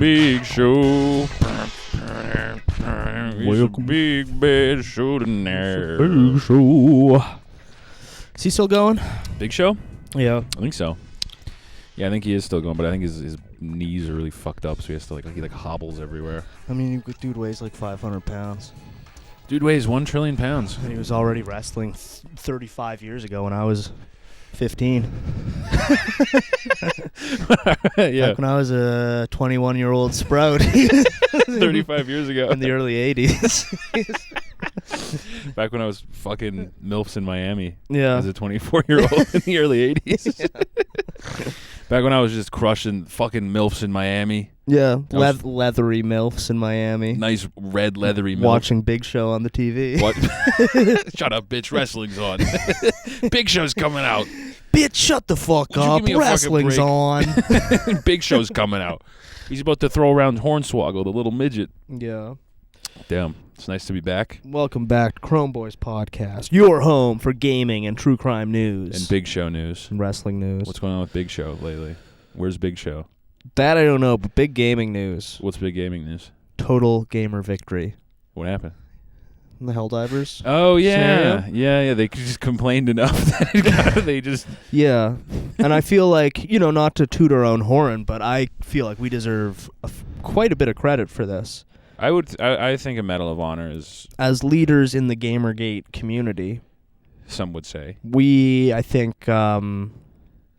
Big Show. Welcome, Big Bad Show tonight. Big Show. Is he still going? Big Show? Yeah. I think so. Yeah, I think he is still going, but I think his knees are really fucked up, so he has to he hobbles everywhere. I mean, dude weighs like 500 pounds. Dude weighs 1 trillion pounds. And he was already wrestling 35 years ago when I was 15. Yeah. Back when I was a 21-year-old sprout. 35 years ago. In the early 80s. Back when I was fucking MILFs in Miami. Yeah. As a 24-year-old in the early 80s. Yeah. Back when I was just crushing fucking MILFs in Miami. Yeah. Leathery MILFs in Miami. Nice red leathery MILFs. Watching Big Show on the TV. What? Shut up, bitch. Wrestling's on. Big Show's coming out. Bitch, shut the fuck up. Wrestling's on. Big Show's coming out. He's about to throw around Hornswoggle, the little midget. Yeah. Damn. It's nice to be back. Welcome back to Chrome Boys Podcast. Your home for gaming and true crime news. And Big Show news. And wrestling news. What's going on with Big Show lately? Where's Big Show? That I don't know, but big gaming news. What's big gaming news? Total gamer victory. What happened? The Helldivers. Oh, yeah. Scenario? Yeah. They just complained enough that they just... Yeah. And I feel like, not to toot our own horn, but I feel like we deserve quite a bit of credit for this. I think a Medal of Honor is... As leaders in the Gamergate community. Some would say. I think...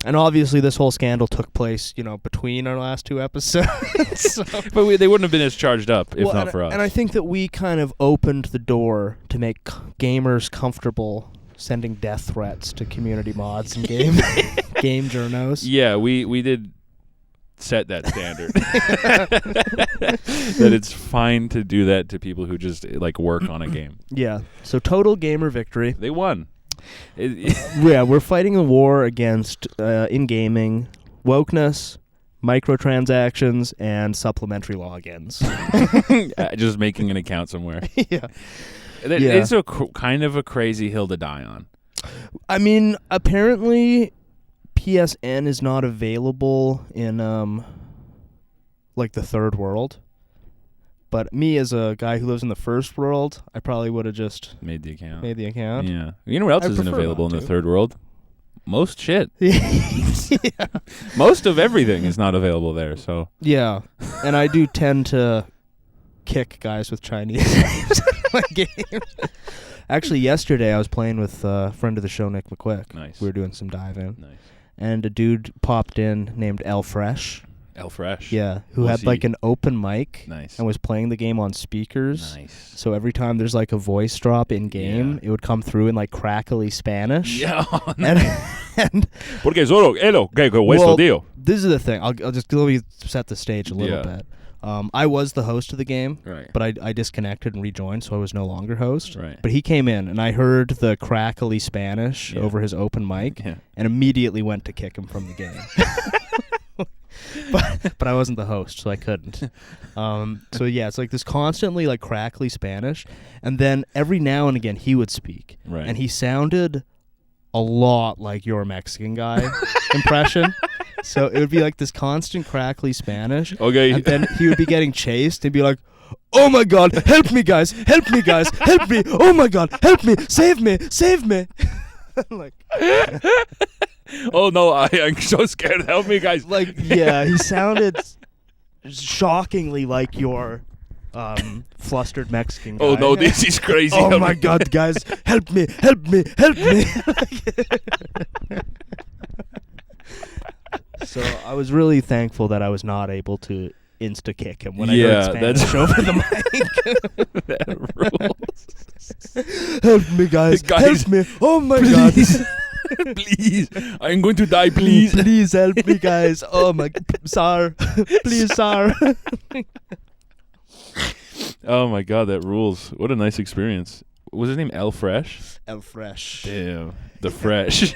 and obviously this whole scandal took place, between our last two episodes. So. But they wouldn't have been as charged up if not for us. And I think that we kind of opened the door to make gamers comfortable sending death threats to community mods and game journos. Yeah, we did set that standard. That it's fine to do that to people who just work on a game. Yeah. So total gamer victory. They won. Yeah, we're fighting a war against in gaming wokeness, microtransactions, and supplementary logins. Just making an account somewhere. Yeah. It's kind of a crazy hill to die on. I mean, apparently PSN is not available in the third world. But me, as a guy who lives in the first world, I probably would have just made the account. Yeah. You know what else isn't available in the third world? Most shit. Yeah. Most of everything is not available there. So yeah, and I do tend to kick guys with Chinese names in my games. Actually, yesterday I was playing with a friend of the show, Nick McQuick. Nice. We were doing some dive-in. Nice. And a dude popped in named El Fresh. El Fresh. Yeah, who had an open mic. Nice. And was playing the game on speakers. Nice. So every time there's a voice drop in game, it would come through in crackly Spanish. Yeah. And Porque solo hello, tío. This is the thing. I'll just let me set the stage a little bit. I was the host of the game, right? But I disconnected and rejoined, so I was no longer host. Right. But he came in, and I heard the crackly Spanish over his open mic, and immediately went to kick him from the game. But I wasn't the host, so I couldn't. So yeah, it's this constantly crackly Spanish, and then every now and again he would speak, right? And he sounded a lot like your Mexican guy impression. So it would be this constant crackly Spanish. Okay. And then he would be getting chased and be like, "Oh my God, help me guys, help me guys, help me! Oh my God, help me, save me, save me!" Oh no, I'm so scared. Help me, guys. He sounded shockingly like your flustered Mexican guy. Oh no, this is crazy. Oh my God, guys, help me, help me, help me. So I was really thankful that I was not able to insta-kick him when I heard Spanish over the mic. That rules. Help me, guys. Help me. Oh my God. Please, I'm going to die, please. Please help me, guys. Oh my, sir. Please, sir. Oh my God, that rules. What a nice experience. What was his name? El Fresh? El Fresh. Damn. The Fresh.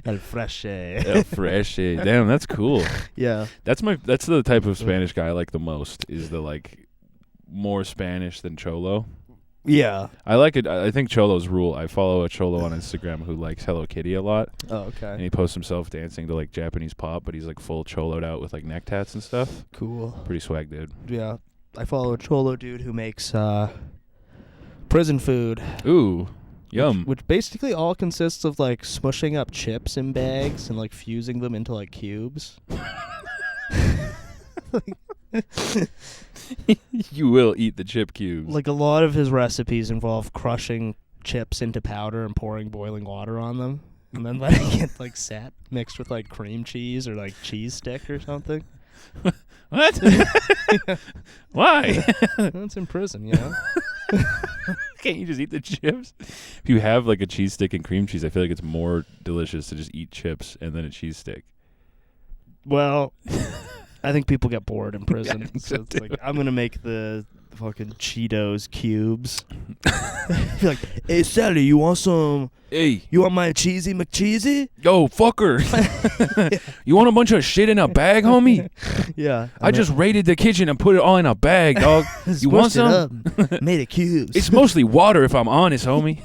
El Fresh. El Fresh. Damn, that's cool. Yeah. That's the type of Spanish guy I like the most, is the more Spanish than Cholo. Yeah. I like it. I think Cholos rule. I follow a Cholo on Instagram who likes Hello Kitty a lot. Oh, And okay. he posts himself dancing to like Japanese pop, but he's like full choloed out with like neck tats and stuff. Cool. Pretty swag dude. Yeah. I follow a Cholo dude who makes prison food. Ooh, yum. Which basically all consists of like smushing up chips in bags and like fusing them into like cubes. You will eat the chip cubes. Like a lot of his recipes involve crushing chips into powder and pouring boiling water on them, and then letting it like set, mixed with like cream cheese or like cheese stick or something. What? Why? That's in prison, you know. Can't you just eat the chips? If you have like a cheese stick and cream cheese, I feel like it's more delicious to just eat chips and then a cheese stick. Well, I think people get bored in prison, I think so so it's too. like I'm gonna make the fucking Cheetos cubes. Be like, hey Sally, you want some? Hey, You want my cheesy McCheesy? yo, fucker. You want a bunch of shit in a bag, homie? Yeah. I just raided the kitchen and put it all in a bag, dog. You want some? Made it cubes. It's mostly water, if I'm honest, homie.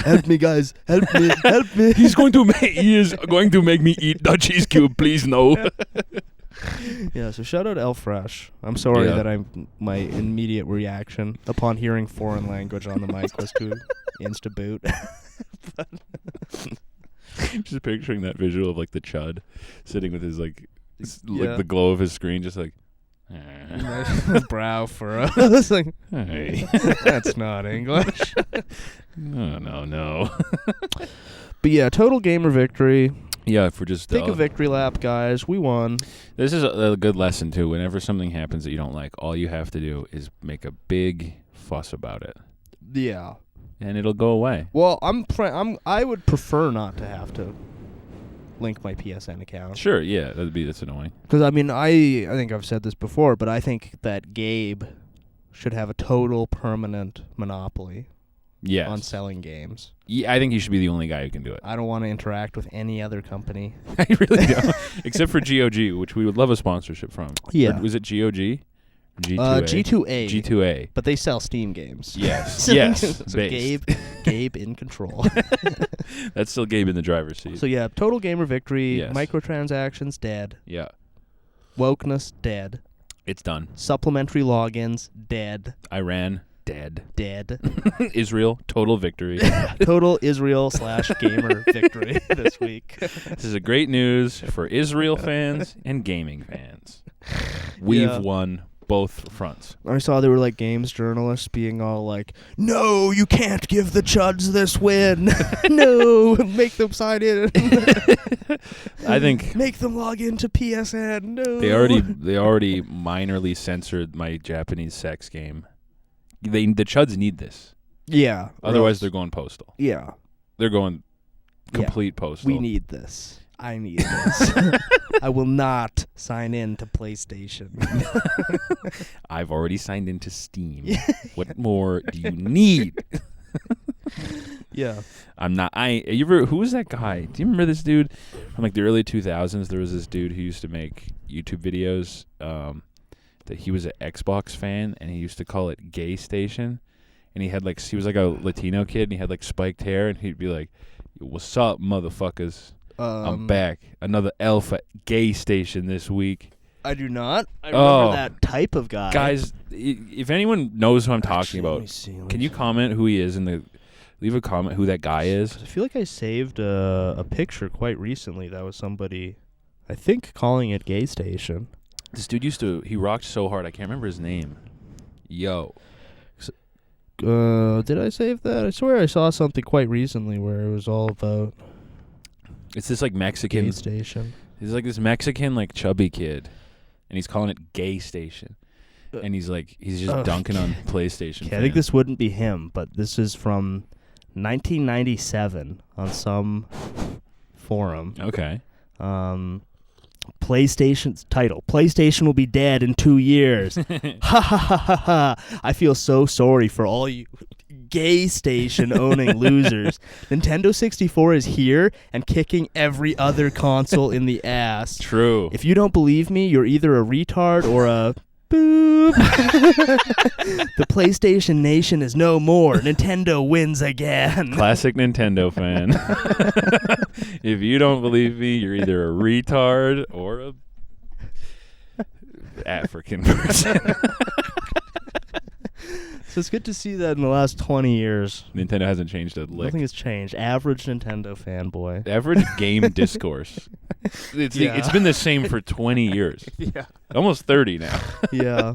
Help me, guys. Help me. Help me. He is going to make me eat the cheese cube, please no. Yeah, so shout out Elfresh. I'm sorry Yeah. that my immediate reaction upon hearing foreign language on the mic was to insta-boot. Just picturing that visual of like the chud sitting with his like Yeah. the glow of his screen, just like. My brow furrow. I was like, Hey. that's not English. No. But yeah, total gamer victory. Yeah, if we're just Take a victory lap, guys. We won. This is a good lesson too. Whenever something happens that you don't like, all you have to do is make a big fuss about it, Yeah. and it'll go away. Well, I would prefer not to have to link my PSN account. Sure, yeah, that's annoying. Because, I mean, I think I've said this before, but I think that Gabe should have a total permanent monopoly Yes. on selling games. Yeah, I think you should be the only guy who can do it. I don't want to interact with any other company. I really don't. Except for GOG, which we would love a sponsorship from. Yeah. Or was it GOG? G2A. G2A. G2A. But they sell Steam games. Yes. So- Yes. So Based. Gabe in control. That's still Gabe in the driver's seat. So yeah, total gamer victory. Yes. Microtransactions dead. Yeah. Wokeness dead. It's done. Supplementary logins dead. Iran, dead. Dead. Israel, total victory. Total Israel / gamer victory this week. This is a great news for Israel fans and gaming fans. We've Yeah. won both fronts. I saw there were like games journalists being all like, "No, you can't give the Chuds this win. No, make them sign in. I think Make them log into PSN. No." they already minorly censored my Japanese sex game. The Chuds need this. Yeah. Otherwise, they're going postal. Yeah. They're going Yeah. complete postal. We need this. I need this. I will not sign in to PlayStation. I've already signed into Steam. What more do you need? Yeah. Who was that guy? Do you remember this dude from like the early 2000s? There was this dude who used to make YouTube videos that he was an Xbox fan, and he used to call it Gay Station. And he was like a Latino kid, and he had like spiked hair, and he'd be like, "What's up, motherfuckers? I'm back. Another elf at Gay Station this week." I do not. I remember Oh. that type of guy. Guys, if anyone knows who I'm talking Let me about, see, let can me you see. comment who he is leave a comment who that guy is? I feel like I saved a picture quite recently that was somebody, I think, calling it Gay Station. This dude he rocked so hard, I can't remember his name. Yo. Did I save that? I swear I saw something quite recently where it was all about It's this like Mexican. Gay Station. He's like this Mexican like chubby kid, and he's calling it Gay Station, and he's just dunking on PlayStation. Okay, I think this wouldn't be him, but this is from 1997 on some forum. Okay. PlayStation's title: PlayStation will be dead in 2 years. Ha ha ha ha ha! I feel so sorry for all you Gay Station owning losers. Nintendo 64 is here and kicking every other console in the ass. True. If you don't believe me, you're either a retard or a Boop. The PlayStation Nation is no more. Nintendo wins again. Classic Nintendo fan. If you don't believe me, you're either a retard or a African person. So it's good to see that in the last 20 years. Nintendo hasn't changed a lick. Nothing has changed. Average Nintendo fanboy. Average game discourse. It's been the same for 20 years. Yeah. Almost 30 now. Yeah.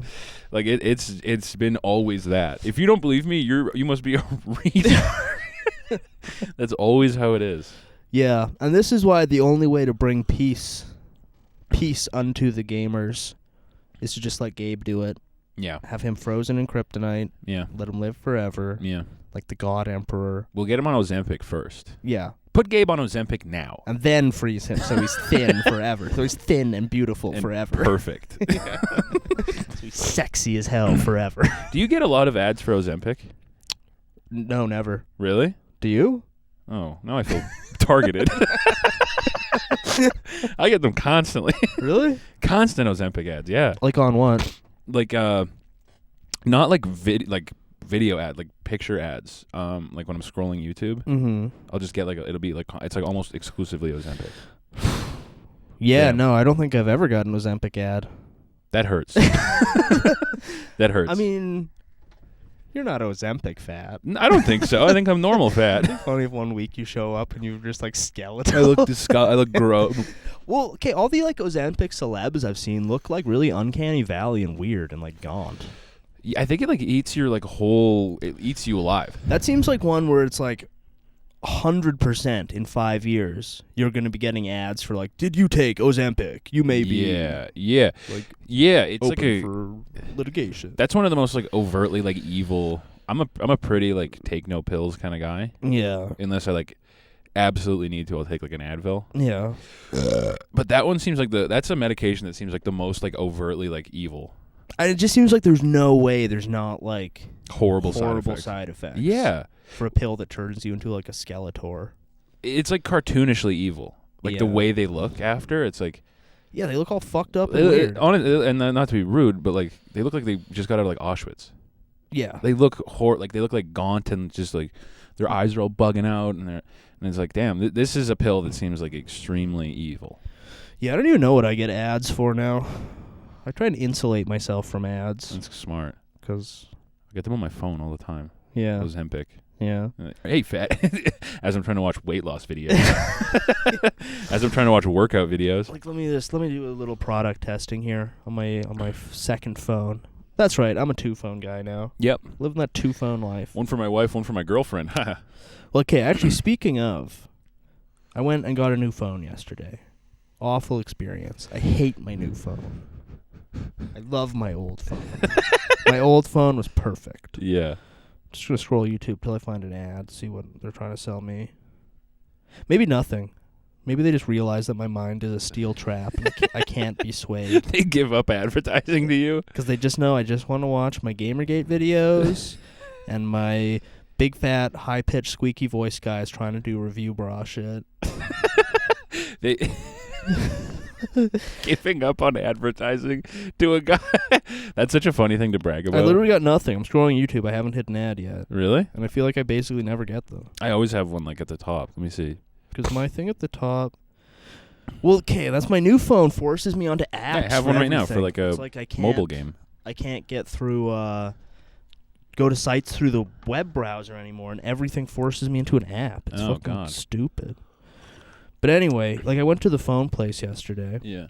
Like it's been always that. If you don't believe me, you must be a retard. That's always how it is. Yeah, and this is why the only way to bring peace unto the gamers is to just let Gabe do it. Yeah. Have him frozen in kryptonite. Yeah. Let him live forever. Yeah. Like the God Emperor. We'll get him on Ozempic first. Yeah. Put Gabe on Ozempic now. And then freeze him so he's thin forever. So he's thin and beautiful And forever. Perfect. So he's sexy as hell forever. Do you get a lot of ads for Ozempic? No, never. Really? Do you? Oh, now I feel targeted. I get them constantly. Really? Constant Ozempic ads, yeah. Like on what? Like not like video ad, like picture ads. Like when I'm scrolling YouTube, Mm-hmm. I'll just get it'll be like it's like almost exclusively Ozempic. Yeah, no, I don't think I've ever gotten an Ozempic ad. That hurts. That hurts. I mean, you're not Ozempic fat. I don't think so. I think I'm normal fat. Funny if 1 week you show up and you're just like skeletal. I look I look gross. Well, okay, all the like Ozempic celebs I've seen look like really uncanny valley and weird and like gaunt. Yeah, I think it like eats your like whole. It eats you alive. That seems like one where it's like 100% in 5 years you're going to be getting ads for like, did you take Ozempic? You may be. Yeah. Like, yeah, it's like open for litigation. That's one of the most like overtly like evil. I'm a pretty like take no pills kind of guy. Yeah. Unless I like absolutely need to, I'll take like an Advil. Yeah. But that one seems like that's a medication that seems like the most like overtly like evil. And it just seems like there's no way there's not like Horrible side effects. Yeah. For a pill that turns you into like a Skeletor. It's like cartoonishly evil. Like the Yeah. way they look after, it's like Yeah, they look all fucked up and weird. and not to be rude, but like they look like they just got out of like Auschwitz. Yeah. They look they look like gaunt and just like their eyes are all bugging out and it's like, damn, this is a pill that seems like extremely evil. Yeah, I don't even know what I get ads for now. I try and insulate myself from ads. That's smart. Because, I get them on my phone all the time. yeah. Ozempic. Yeah. Hey, fat. As I'm trying to watch weight loss videos. As I'm trying to watch workout videos. Like, let me do a little product testing here on my second phone. That's right, I'm a 2-phone guy now. Yep. Living that 2-phone life. One for my wife, one for my girlfriend. Well, okay, actually, speaking of, I went and got a new phone yesterday. Awful experience. I hate my new phone. I love my old phone. My old phone was perfect. Yeah. Just gonna scroll YouTube till I find an ad, see what they're trying to sell me. Maybe nothing. Maybe they just realize that my mind is a steel trap and I can't be swayed. They give up advertising to you? Because they just know I just want to watch my Gamergate videos and my big fat high pitched squeaky voice guys trying to do review bra shit. They giving up on advertising to a guy. That's such a funny thing to brag about. I literally got nothing. I'm scrolling YouTube. I haven't hit an ad yet. Really? And I feel like I basically never get them. I always have one like at the top. Let me see. Because my thing at the top... Well, okay, that's my new phone. Forces me onto apps. I have one right now for like a It's like I can't, mobile game. I can't get through... go to sites through the web browser anymore, and everything forces me into an app. It's Oh, fucking God. stupid. But anyway, like I went to the phone place yesterday, Yeah.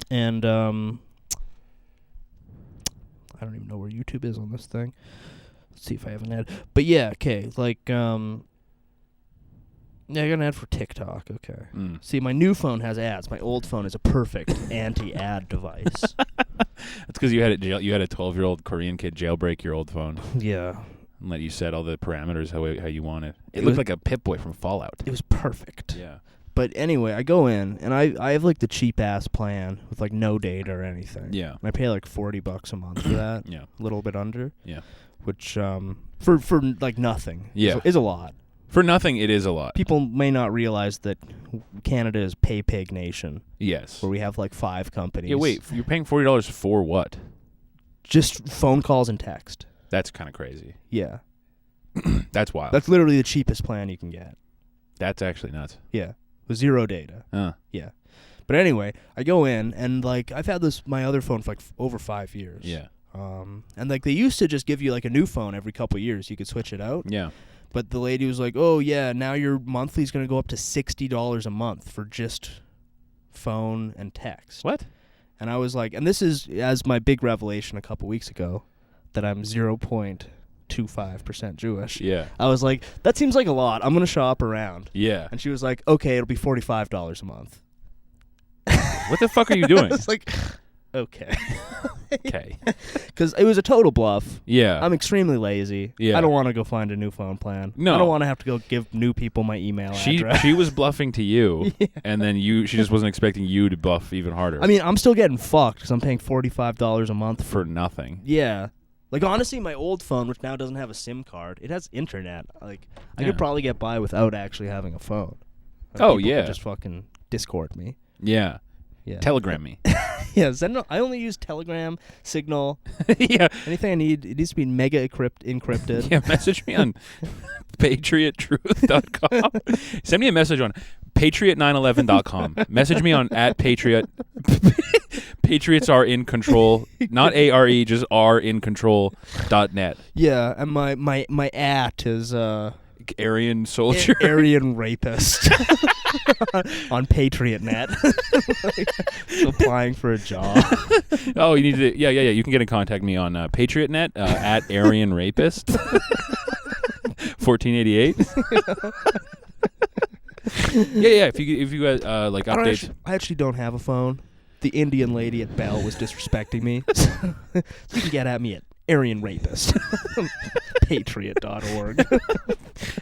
and I don't even know where YouTube is on this thing. Let's see if I have an ad. But yeah, okay, like yeah, I got an ad for TikTok. Okay. Mm. See, my new phone has ads. My old phone is a perfect anti-ad device. That's because you had a 12-year-old Korean kid jailbreak your old phone Yeah. and let you set all the parameters how you want it. It It looked was- like a Pip-Boy from Fallout. It was perfect. Yeah. But anyway, I go in, and I have, like, the cheap-ass plan with, like, no data or anything. Yeah. And I pay, like, $40 a month for that. Yeah. A little bit under. Yeah. Which, for like, nothing Yeah. is a lot. For nothing, it is a lot. People may not realize that Canada is pay pig nation, Yes. where we have, like, 5 companies. Yeah, wait. You're paying $40 for what? Just phone calls and text. That's kind of crazy. Yeah. That's wild. That's literally the cheapest plan you can get. That's actually nuts. Yeah. With 0 data. Yeah. But anyway, I go in and like I've had my other phone for like over 5 years. Yeah. And like they used to just give you like a new phone every couple years. You could switch it out. Yeah. But the lady was like, "Oh yeah, now your monthly's going to go up to $60 a month for just phone and text." What? And I was like, and this is as my big revelation a couple weeks ago that I'm 0.25% Jewish. Yeah. I was like, that seems like a lot. I'm going to shop around. Yeah. And she was like, "Okay, it'll be $45 a month." What the fuck are you doing? I was like, okay. Okay. Because it was a total bluff. Yeah. I'm extremely lazy. Yeah. I don't want to go find a new phone plan. No. I don't want to have to go give new people my email address. She was bluffing to you, Yeah. and then she just wasn't expecting you to bluff even harder. I mean, I'm still getting fucked because I'm paying $45 a month for nothing. Yeah. Like, honestly, my old phone, which now doesn't have a SIM card, it has internet. Like, I could probably get by without actually having a phone. Like, Oh, people yeah. could just fucking Discord me. Yeah. Yeah. Telegram me. Yeah, I only use Telegram, Signal. Yeah. Anything I need, it needs to be mega encrypted. Yeah, message me on patriottruth.com. Send me a message on patriot911.com. Message me on @patriot. Patriots are in control. Not ARE, just are in control.net. Yeah, and my @ is Aryan soldier. Aryan rapist on PatriotNet. Applying for a job. Oh, you need to. Yeah. You can get in contact me on PatriotNet @Aryan rapist. 1488. Yeah. If you guys like updates, I actually don't have a phone. The Indian lady at Bell was disrespecting me. So you can get at me at Aryan rapist. Patriot.org.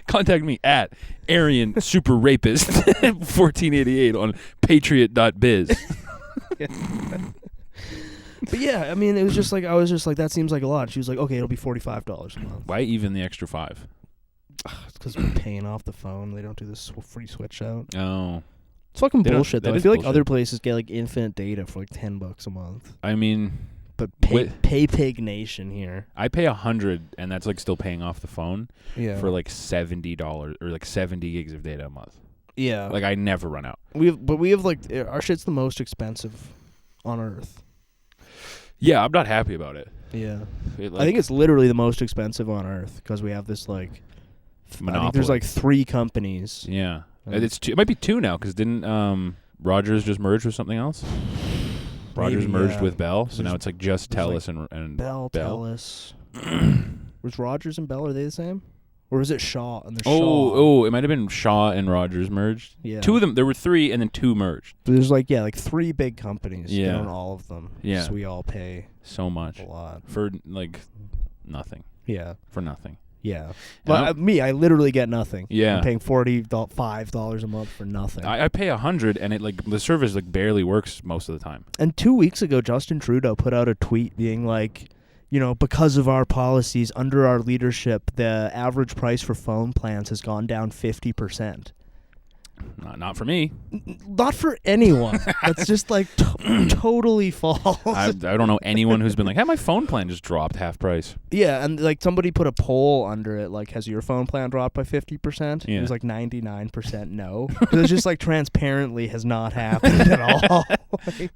Contact me at Aryan Super Rapist 1488 on patriot.biz. But yeah, I mean, it was just like I was just like that seems like a lot. She was like, "Okay, it'll be $45 a month." Why even the extra $5? It's because we're paying off the phone. They don't do this free switch out. Oh, It's fucking They don't- bullshit though. that I is feel like bullshit. other places get like infinite data for like $10 a month. I mean, But Wait. pay pig nation here. I pay $100, and that's like still paying off the phone Yeah. for like $70 or like 70 gigs of data a month. yeah. Like I never run out. we have like our shit's the most expensive on earth. Yeah, I'm not happy about it. Yeah. It, I think it's literally the most expensive on earth because we have this like I monopoly. think there's like 3 companies. Yeah, Mm. it might be 2 now because didn't Rogers just merge with something else? Rogers Maybe, merged yeah. with Bell, so There's- now it's like just there's, TELUS and Bell, Bell. TELUS. Was Rogers and Bell, are they the same? Or was it Shaw and there's Shaw? Oh, it might have been Shaw and Rogers merged. Yeah. 2 of them. There were 3, and then 2 merged. There's like 3 big companies. Yeah. They own all of them. Yeah. So we all pay So much a lot. for like nothing. Yeah. For nothing. Yeah. And But I literally get nothing. Yeah. I'm paying $45 a month for nothing. I pay $100, and it like the service like barely works most of the time. And 2 weeks ago, Justin Trudeau put out a tweet being like, you know, because of our policies under our leadership, the average price for phone plans has gone down 50%. Not for me. Not for anyone. That's just like totally false. I don't know anyone who's been like, "Hey, my phone plan just dropped half price." Yeah, and like somebody put a poll under it, like, has your phone plan dropped by 50%? Yeah. It was like 99% no. It's just like transparently has not happened at all.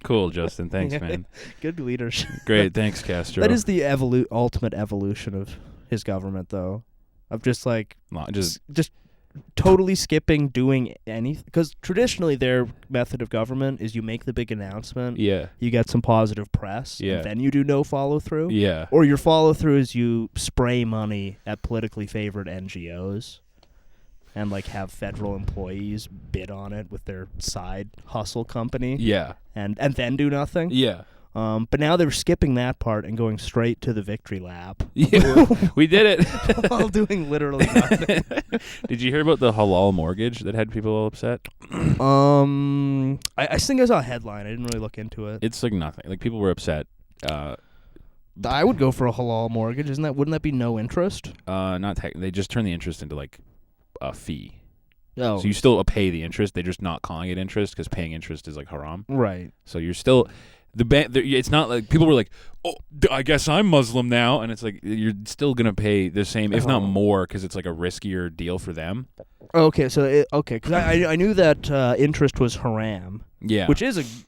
Cool, Justin. Thanks, Yeah. man. Good leadership. Great, thanks, Castro. That is the ultimate evolution of his government, though. Of just like just totally skipping doing anything. Because traditionally their method of government is you make the big announcement, yeah, you get some positive press, Yeah. and then you do no follow-through. yeah, Or your follow-through is you spray money at politically favored NGOs and like have federal employees bid on it with their side hustle company yeah, and then do nothing. yeah. But now they're skipping that part and going straight to the victory lap. Yeah, we did it. While doing literally nothing. Did you hear about the halal mortgage that had people all upset? I think I saw a headline. I didn't really look into it. It's like nothing. Like people were upset. I would go for a halal mortgage. Wouldn't that be no interest? Not they just turn the interest into like a fee. Oh, So you still pay the interest. They're just not calling it interest because paying interest is like haram. right. So you're still It's not like people were like, oh, I guess I'm Muslim now, and it's like you're still gonna pay the same, if not more, because it's like a riskier deal for them. Okay, so because I knew that interest was haram. Yeah, which is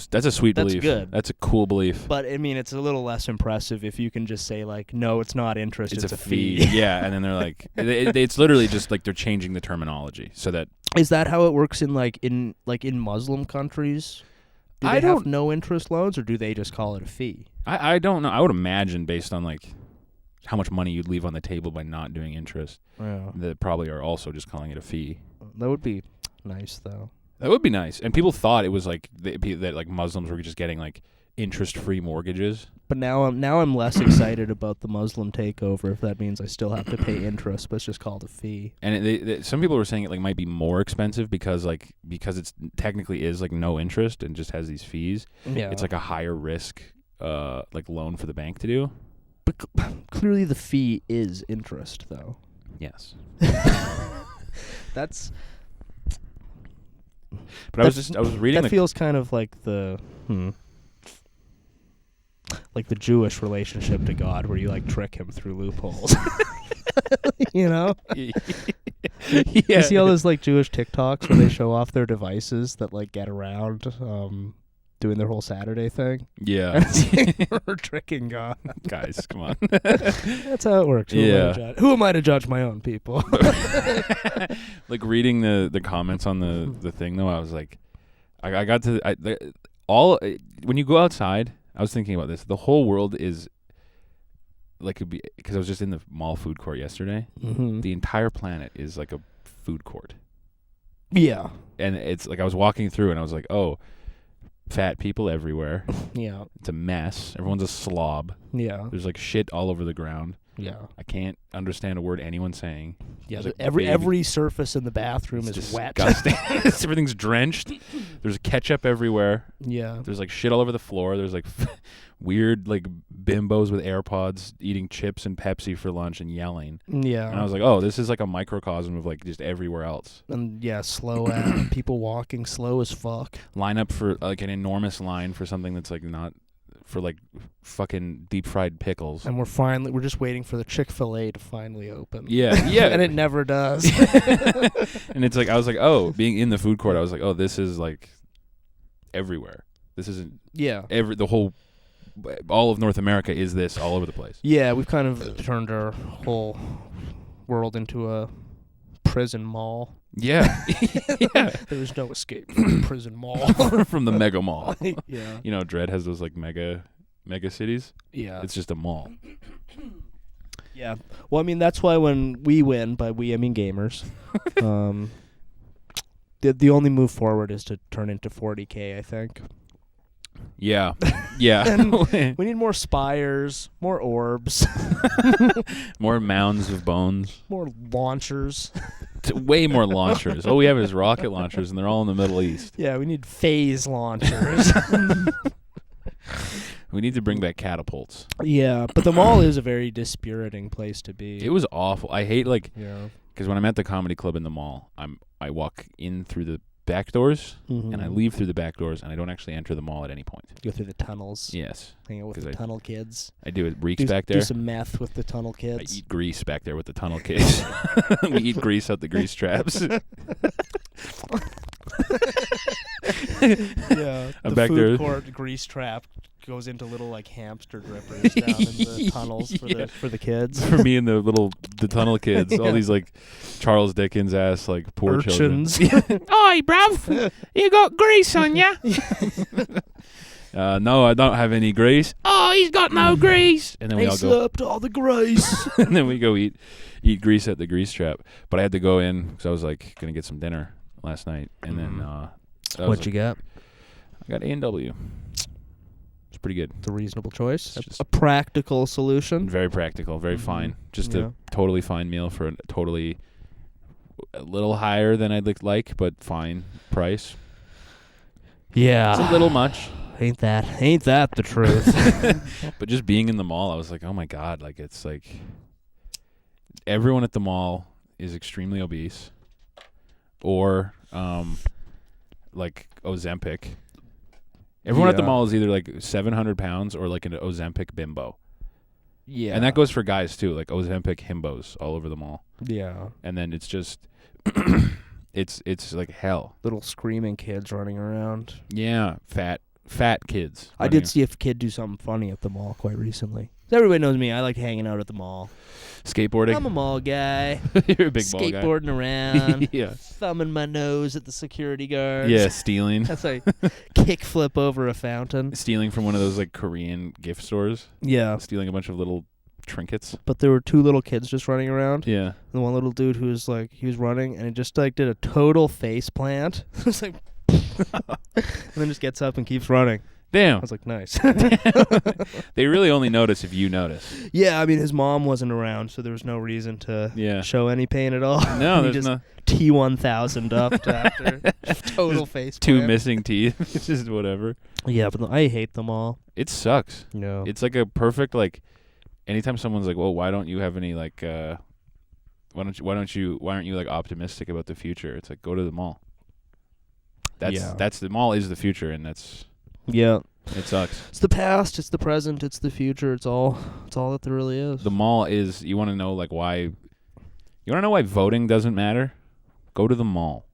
that's a sweet that's belief. Good. That's a cool belief. But I mean, it's a little less impressive if you can just say like, no, it's not interest, it's a fee. Yeah, and then they're like, it's literally just like they're changing the terminology so that. Is that how it works in Muslim countries? Do they have no interest loans, or do they just call it a fee? I don't know. I would imagine based on like how much money you'd leave on the table by not doing interest, that probably are also just calling it a fee. That would be nice, though. That would be nice. And people thought it was like that like Muslims were just getting like interest-free mortgages. But now I'm less excited about the Muslim takeover if that means I still have to pay interest, but it's just called a fee. And some people were saying it like might be more expensive because it's technically is like no interest and just has these fees. Yeah. It's like a higher risk like loan for the bank to do. But clearly the fee is interest, though. Yes. That's. But I was reading. That feels kind of like the like the Jewish relationship to God, where you like trick him through loopholes. You know? Yeah. You see all those like Jewish TikToks where they show off their devices that like get around doing their whole Saturday thing. Yeah. We're tricking God. Guys, come on. That's how it works. Who am I to judge my own people? Like reading the comments on the thing though, I was like, I got to when you go outside, I was thinking about this. The whole world is like because I was just in the mall food court yesterday. Mm-hmm. The entire planet is like a food court. Yeah. And it's like I was walking through and I was like, oh, fat people everywhere. Yeah. It's a mess. Everyone's a slob. Yeah. There's like shit all over the ground. Yeah. I can't understand a word anyone's saying. Yeah. Like Every surface in the bathroom is disgusting. wet. Everything's drenched. There's ketchup everywhere. Yeah. There's like shit all over the floor. There's like weird like bimbos with AirPods eating chips and Pepsi for lunch and yelling. Yeah. And I was like, oh, this is like a microcosm of like just everywhere else. And yeah, slow people walking slow as fuck. Line up for like an enormous line for something that's like not for like fucking deep fried pickles. And we're just waiting for the Chick-fil-A to finally open. Yeah, yeah. And it never does. And it's like I was like, oh, being in the food court, I was like, oh, this is like everywhere. This isn't all of North America is this all over the place. Yeah, we've kind of turned our whole world into a prison mall. Yeah. Yeah. There's no escape from the prison mall. From the mega mall. Yeah. You know, Dread has those like mega cities. Yeah. It's just a mall. Yeah. Well, I mean, that's why when we win, by we I mean gamers, the only move forward is to turn into 40K, I think. Yeah. Yeah. And we need more spires, more orbs. More mounds of bones. More launchers. Way more launchers. All we have is rocket launchers, and they're all in the Middle East. Yeah, we need phase launchers. We need to bring back catapults. Yeah, but the mall is a very dispiriting place to be. It was awful. I hate yeah. Because when I'm at the comedy club in the mall, I walk in through the back doors, and I leave through the back doors, and I don't actually enter the mall at any point. Go through the tunnels. Yes. Hang out with the tunnel kids. I do it. Reeks back there. Do some meth with the tunnel kids. I eat grease back there with the tunnel kids. We eat grease out the grease traps. Yeah. I'm the back food there. court grease trap goes into little like hamster drippers down in the tunnels for the kids. For me and the tunnel kids, Yeah. all these like Charles Dickens ass like poor urchins. children. Oi, bruv, you got grease on ya? No, I don't have any grease. Oh, he's got no grease. And then we all go. Slept all the grease. And then we go eat grease at the grease trap. But I had to go in because I was like gonna get some dinner last night, and then What'd you get? I got A&W. It's pretty good. It's a reasonable choice. It's A practical solution. Very practical, very fine. Just a totally fine meal for a little higher than I'd like, but fine price. Yeah. It's a little much. Ain't that the truth? But just being in the mall, I was like, oh my God, like it's like everyone at the mall is extremely obese or like Ozempic. Everyone at the Yeah. mall is either like 700 pounds or like an Ozempic bimbo. Yeah. And that goes for guys too, like Ozempic himbos all over the mall. Yeah. And then it's just, it's like hell. Little screaming kids running around. Yeah, fat kids. I did see a kid do something funny at the mall quite recently. Everybody knows me. I like hanging out at the mall. Skateboarding. I'm a mall guy. You're a big mall guy. Skateboarding around. Yeah. Thumbing my nose at the security guards. Yeah, stealing. That's like kickflip over a fountain. Stealing from one of those like Korean gift stores. Yeah. Stealing a bunch of little trinkets. But there were two little kids just running around. Yeah. And one little dude who was like, he was running and he just like did a total face plant. It was like, and then just gets up and keeps running. I Damn. was like, nice. They really only notice if you notice. Yeah, I mean, his mom wasn't around, so there was no reason to show any pain at all. No, he there's just no T1000 up after total face two plant. missing teeth. It's just whatever. Yeah, but I hate them all. It sucks. No. It's like a perfect like. Anytime someone's like, "Well, why don't you have any like? Why aren't you like optimistic about the future?" It's like go to the mall. That's the mall is the future, and that's. Yeah. It sucks. It's the past, it's the present, it's the future, it's all that there really is. The mall is you want to know like why you want to know why voting doesn't matter? Go to the mall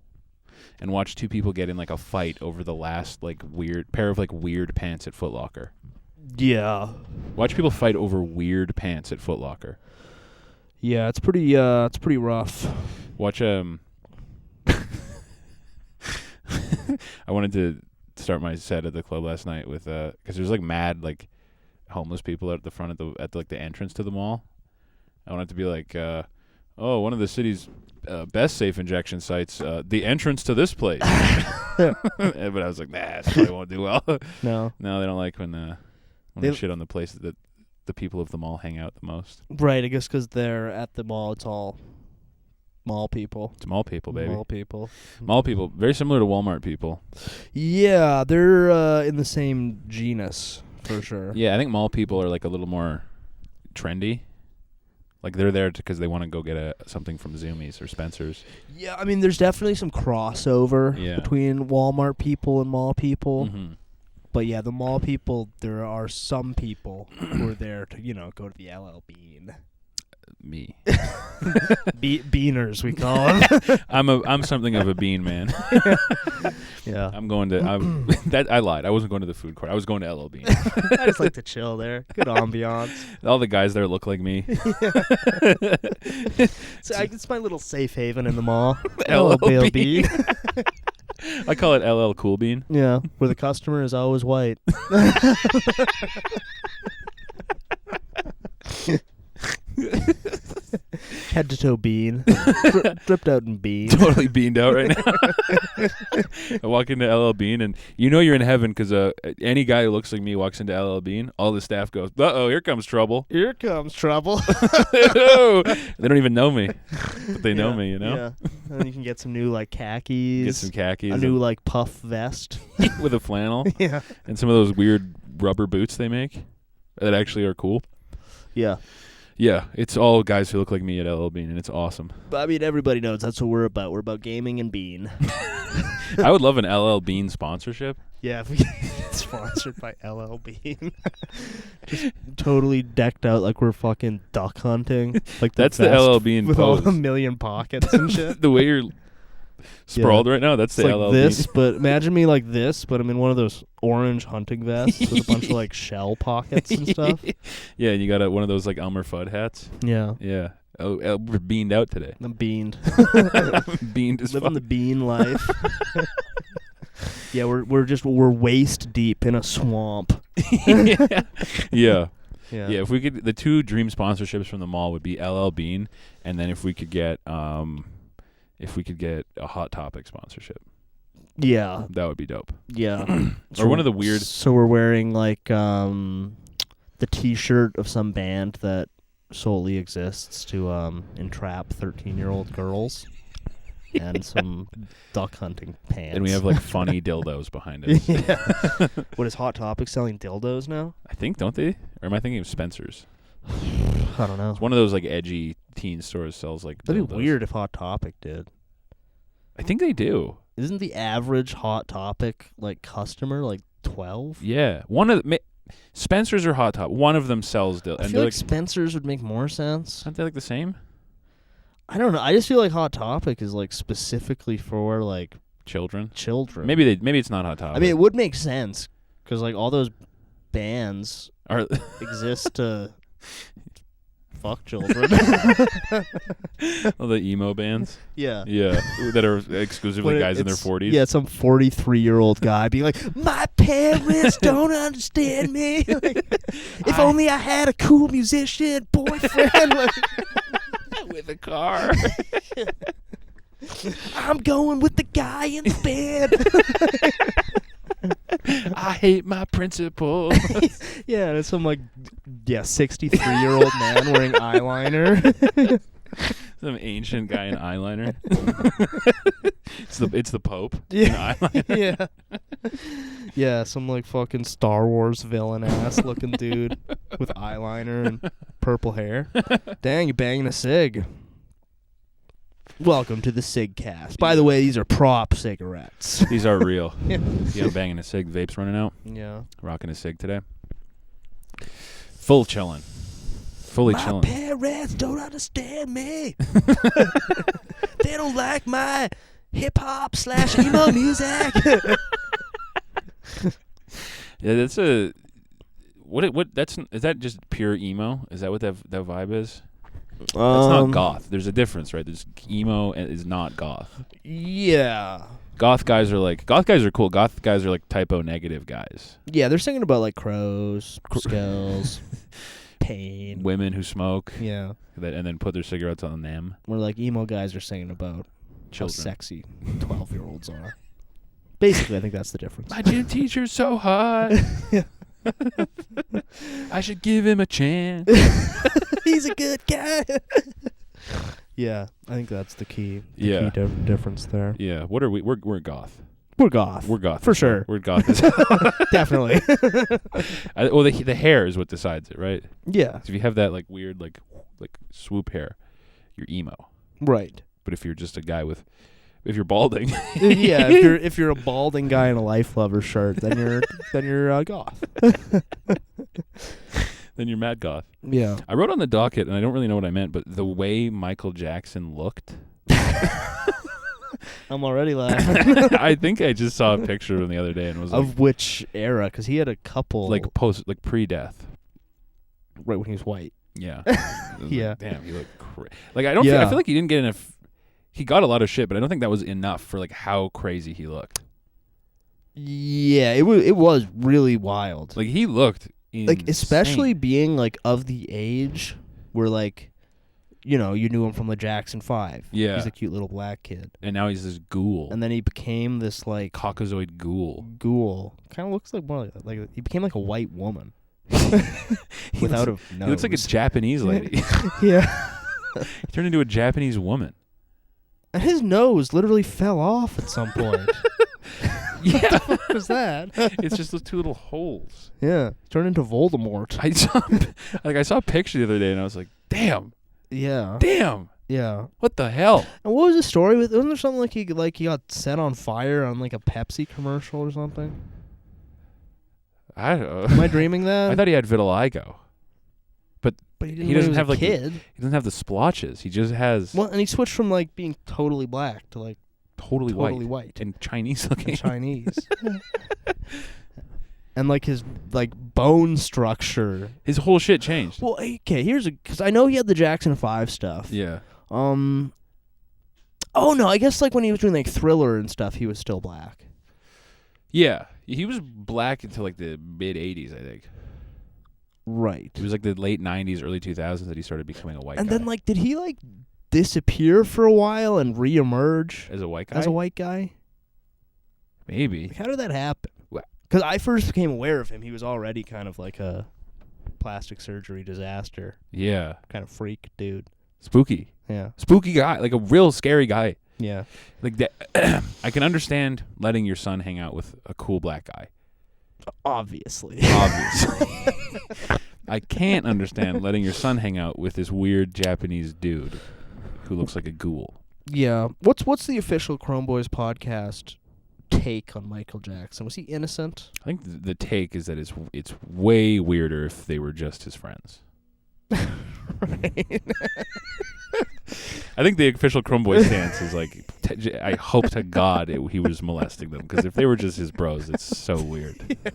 and watch two people get in like a fight over the last like weird pair of like weird pants at Foot Locker. Yeah. Watch people fight over weird pants at Foot Locker. Yeah, it's pretty rough. Watch I wanted to start my set at the club last night with because there's like mad like homeless people at the front at like the entrance to the mall. I wanted to be like, one of the city's best safe injection sites, the entrance to this place. But I was like, nah, it probably won't do well. No, they don't like when they shit on the place that the people of the mall hang out the most. Right, I guess because they're at the mall, it's all mall people. It's mall people, baby. Mall people. Mall people, very similar to Walmart people. Yeah, they're in the same genus for sure. Yeah, I think mall people are like a little more trendy. Like they're there because they want to go get something from Zoomies or Spencer's. Yeah, I mean, there's definitely some crossover between Walmart people and mall people. Mm-hmm. But yeah, the mall people, there are some people who are there to, go to the LL Bean. Me. Beaners, we call them. I'm something of a bean man. Yeah. I lied. I wasn't going to the food court. I was going to LL Bean. I just like to chill there. Good ambiance. All the guys there look like me. It's my little safe haven in the mall. LL Bean. I call it LL Cool Bean. Yeah, where the customer is always white. Head to toe bean. Dripped out in bean. Totally beaned out right now. I walk into LL Bean and you're in heaven because any guy who looks like me walks into LL Bean, all the staff goes, uh-oh, here comes trouble. Here comes trouble. They don't even know me, but they know me, Yeah. And you can get some new khakis. Get some khakis. A new puff vest. With a flannel. Yeah. And some of those weird rubber boots they make that actually are cool. Yeah. Yeah, it's all guys who look like me at LL Bean, and it's awesome. But I mean, everybody knows that's what we're about. We're about gaming and bean. I would love an LL Bean sponsorship. Yeah, if we get sponsored by LL Bean. Just totally decked out like we're fucking duck hunting. Like that's the LL Bean with pose. all a million pockets and shit. The way you're sprawled right now, that's it's the like LL this, Bean. but imagine me like this, but I'm in one of those orange hunting vests with a bunch of shell pockets and stuff. Yeah, and you got one of those Elmer Fudd hats. Yeah. Yeah. Oh, we're beaned out today. I'm beaned. Beaned as Living fuck. the bean life. Yeah, we're waist deep in a swamp. Yeah. Yeah. Yeah, if we could, the two dream sponsorships from the mall would be LL Bean, and then if we could get a Hot Topic sponsorship. Yeah. That would be dope. Yeah. Or one of the weird. So we're wearing the T-shirt of some band that solely exists to entrap 13-year-old girls. And some duck hunting pants. And we have funny dildos behind us. Yeah. What is Hot Topic selling dildos now? I think, don't they? Or am I thinking of Spencer's? I don't know. It's one of those edgy teen stores sells That'd dildos. be weird if Hot Topic did. I think they do. Isn't the average Hot Topic customer 12? Yeah, Spencer's or Hot Top. One of them sells. I feel like Spencer's would make more sense. Aren't they like the same? I don't know. I just feel like Hot Topic is like specifically for like Children. Maybe it's not Hot Topic. I mean, it would make sense because like all those bands exist to fuck children. All the emo bands. Yeah. Yeah, that are exclusively guys in their 40s. Yeah, some 43-year-old guy being like, my parents don't understand me. Like, if only I had a cool musician boyfriend. With a car. I'm going with the guy in the bed. I hate my principal. Yeah, and it's some 63-year-old man wearing eyeliner. Some ancient guy in eyeliner. It's the Pope Yeah. in eyeliner. Yeah. Yeah, some fucking Star Wars villain ass looking dude with eyeliner and purple hair. Dang, you banging a cig. Welcome to the Cigcast. By the way, these are prop cigarettes. These are real. Yeah. Yeah, I'm banging a cig. Vape's running out. Yeah. Rocking a cig today. Full chilling. Fully chilling. My parents don't understand me. They don't like my hip-hop / emo music. Yeah, that's a... Is that just pure emo? Is that what that vibe is? That's not goth. There's a difference, right? There's emo and is not goth. Yeah. Goth guys are cool. Goth guys are like typo negative guys. Yeah, they're singing about like crows, skulls, pain. Women who smoke. Yeah. And then put their cigarettes on them. Where like emo guys are singing about Children. how sexy 12-year-olds are. Basically, I think that's the difference. My gym teacher's so hot. I should give him a chance. He's a good guy. Yeah, I think that's the key. Key difference there. Yeah. What are we? We're goth. We're goth. We're goth for sure. We're goth. Definitely. The hair is what decides it, right? Yeah. So if you have that like weird like swoop hair, you're emo. Right. But if you're just a guy if you're balding, yeah, if you're a balding guy in a Life Lover shirt, then you're goth. Then you're mad goth. Yeah. I wrote on the docket, and I don't really know what I meant, but the way Michael Jackson looked. I'm already laughing. I think I just saw a picture of him the other day and was like, of which era? Because he had a couple pre-death. Right when he was white. Yeah. Yeah. Damn, he looked I feel like he didn't get enough. He got a lot of shit, but I don't think that was enough for like how crazy he looked. Yeah, it was really wild. Like he looked insane. Especially being like of the age where like, you knew him from the Jackson 5. Yeah. He's a cute little black kid. And now he's this ghoul. And then he became this like Caucasoid ghoul. Kind of looks like more like he became like a white woman. Without a nose. He looks like a Japanese lady. Yeah. He turned into a Japanese woman. And his nose literally fell off at some point. Yeah. What the fuck was that? It's just those two little holes. Yeah. Turned into Voldemort. I saw a picture the other day and I was like, damn. Yeah. Damn. Yeah. What the hell? And what was the story with? Wasn't there something like he got set on fire on like a Pepsi commercial or something? I don't know. Am I dreaming that? I thought he had vitiligo. But he doesn't have like kid. He doesn't have the splotches. He just has and he switched from like being totally black to like totally white and Chinese looking. Chinese. And like his like bone structure, his whole shit changed. Well, okay, because I know he had the Jackson 5 stuff. Yeah. Oh no, I guess like when he was doing like Thriller and stuff, he was still black. Yeah, he was black until like the mid '80s, I think. Right. It was like the late '90s, early 2000s that he started becoming a white guy. And then like, did he like disappear for a while and reemerge as a white guy? As a white guy? Maybe. Like, how did that happen? Because I first became aware of him, he was already kind of like a plastic surgery disaster. Yeah. Kind of freak dude. Spooky. Yeah. Spooky guy, like a real scary guy. Yeah. Like that. I can understand letting your son hang out with a cool black guy. Obviously. I can't understand letting your son hang out with this weird Japanese dude who looks like a ghoul. Yeah. What's the official Chrome Boys podcast take on Michael Jackson? Was he innocent? I think the take is that it's way weirder if they were just his friends. Right. I think the official Crumboy stance is like, I hope to God he was molesting them, because if they were just his bros, it's so weird. Yeah.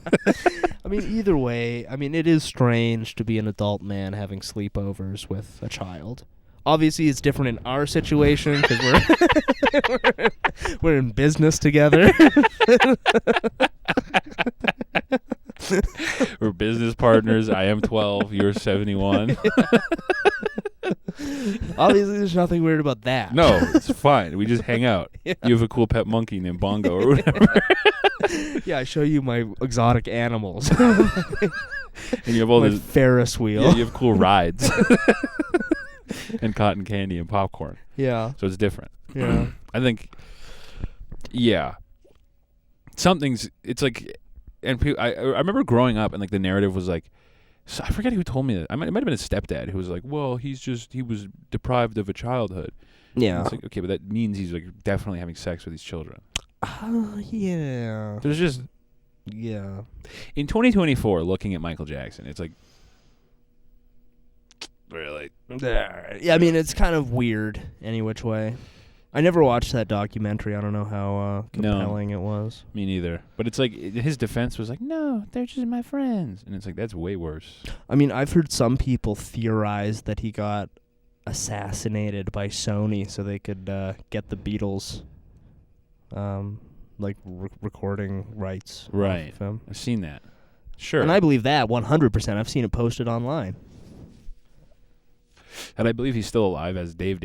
I mean, either way, I mean, it is strange to be an adult man having sleepovers with a child. Obviously, it's different in our situation because we're in business together. We're business partners. I am 12. You're 71. Obviously, there's nothing weird about that. No, it's fine. We just hang out. Yeah. You have a cool pet monkey named Bongo or whatever. Yeah, I show you my exotic animals. And you have all my this Ferris wheel. Yeah, you have cool rides. And cotton candy and popcorn. Yeah. So it's different. Yeah. I think, yeah. It's like, and I remember growing up and like the narrative was like, so I forget who told me that. It might have been his stepdad who was like, well, he was deprived of a childhood. Yeah. And it's like, okay, but that means he's like definitely having sex with these children. Yeah. There's just, Yeah. in 2024, looking at Michael Jackson, it's like, really? Yeah, I mean, it's kind of weird any which way. I never watched that documentary. I don't know how compelling it was. Me neither. But it's like, his defense was like, no, they're just my friends. And it's like, that's way worse. I mean, I've heard some people theorize that he got assassinated by Sony so they could get the Beatles, recording rights. Right. Of him. I've seen that. Sure. And I believe that 100%. I've seen it posted online. And I believe he's still alive as Dave.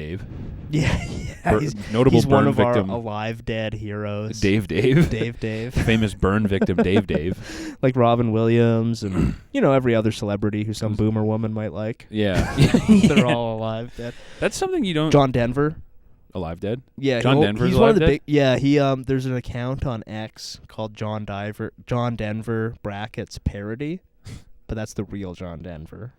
Yeah. He's notable burn one of victim. our alive dead heroes. Dave. Dave. Famous burn victim Dave. Like Robin Williams and, every other celebrity who some boomer woman might like. Yeah. They're all alive dead. That's something you don't... John Denver. Alive dead? Yeah. John Denver's he's alive one of the dead? big... Yeah, he there's an account on X called John Denver brackets parody, but that's the real John Denver.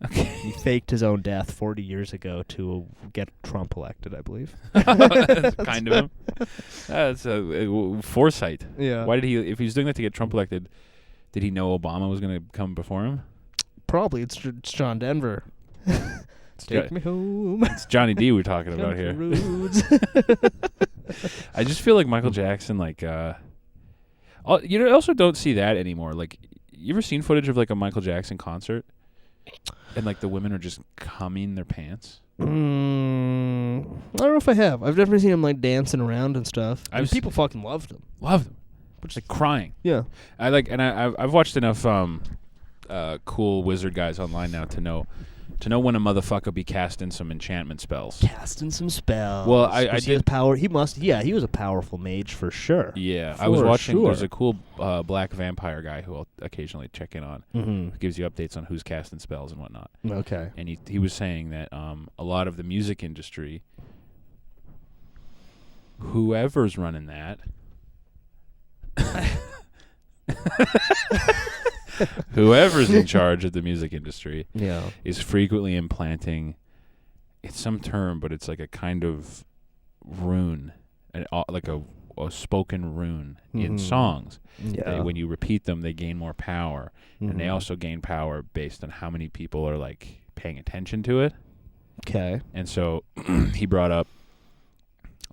Okay. He faked his own death 40 years ago to get Trump elected, I believe. That's kind of him. That's a foresight. Yeah. Why did he... If he was doing that to get Trump elected, did he know Obama was going to come before him? Probably. It's John Denver. Take me home. It's Johnny D we're talking about here. I just feel like Michael Jackson, like... you also don't see that anymore. Like, you ever seen footage of, like, a Michael Jackson concert? And, like, the women are just cumming their pants? I don't know if I have. I've definitely seen him, like, dancing around and stuff. People fucking loved him. Loved him. Just, like, crying. Yeah. I've watched enough cool wizard guys online now to know when a motherfucker be casting some enchantment spells. Casting some spells. Well, I did power. He was a powerful mage for sure. Yeah, I was watching. Sure. There's a cool black vampire guy who I'll occasionally check in on. Mm-hmm. Who gives you updates on who's casting spells and whatnot. Okay. And he was saying that a lot of the music industry, whoever's running that, whoever's in charge of the music industry, is frequently implanting. It's some term, but it's like a kind of rune, like a spoken rune in songs. Yeah. When you repeat them, they gain more power, and they Mhm. also gain power based on how many people are like paying attention to it. Okay. And so he brought up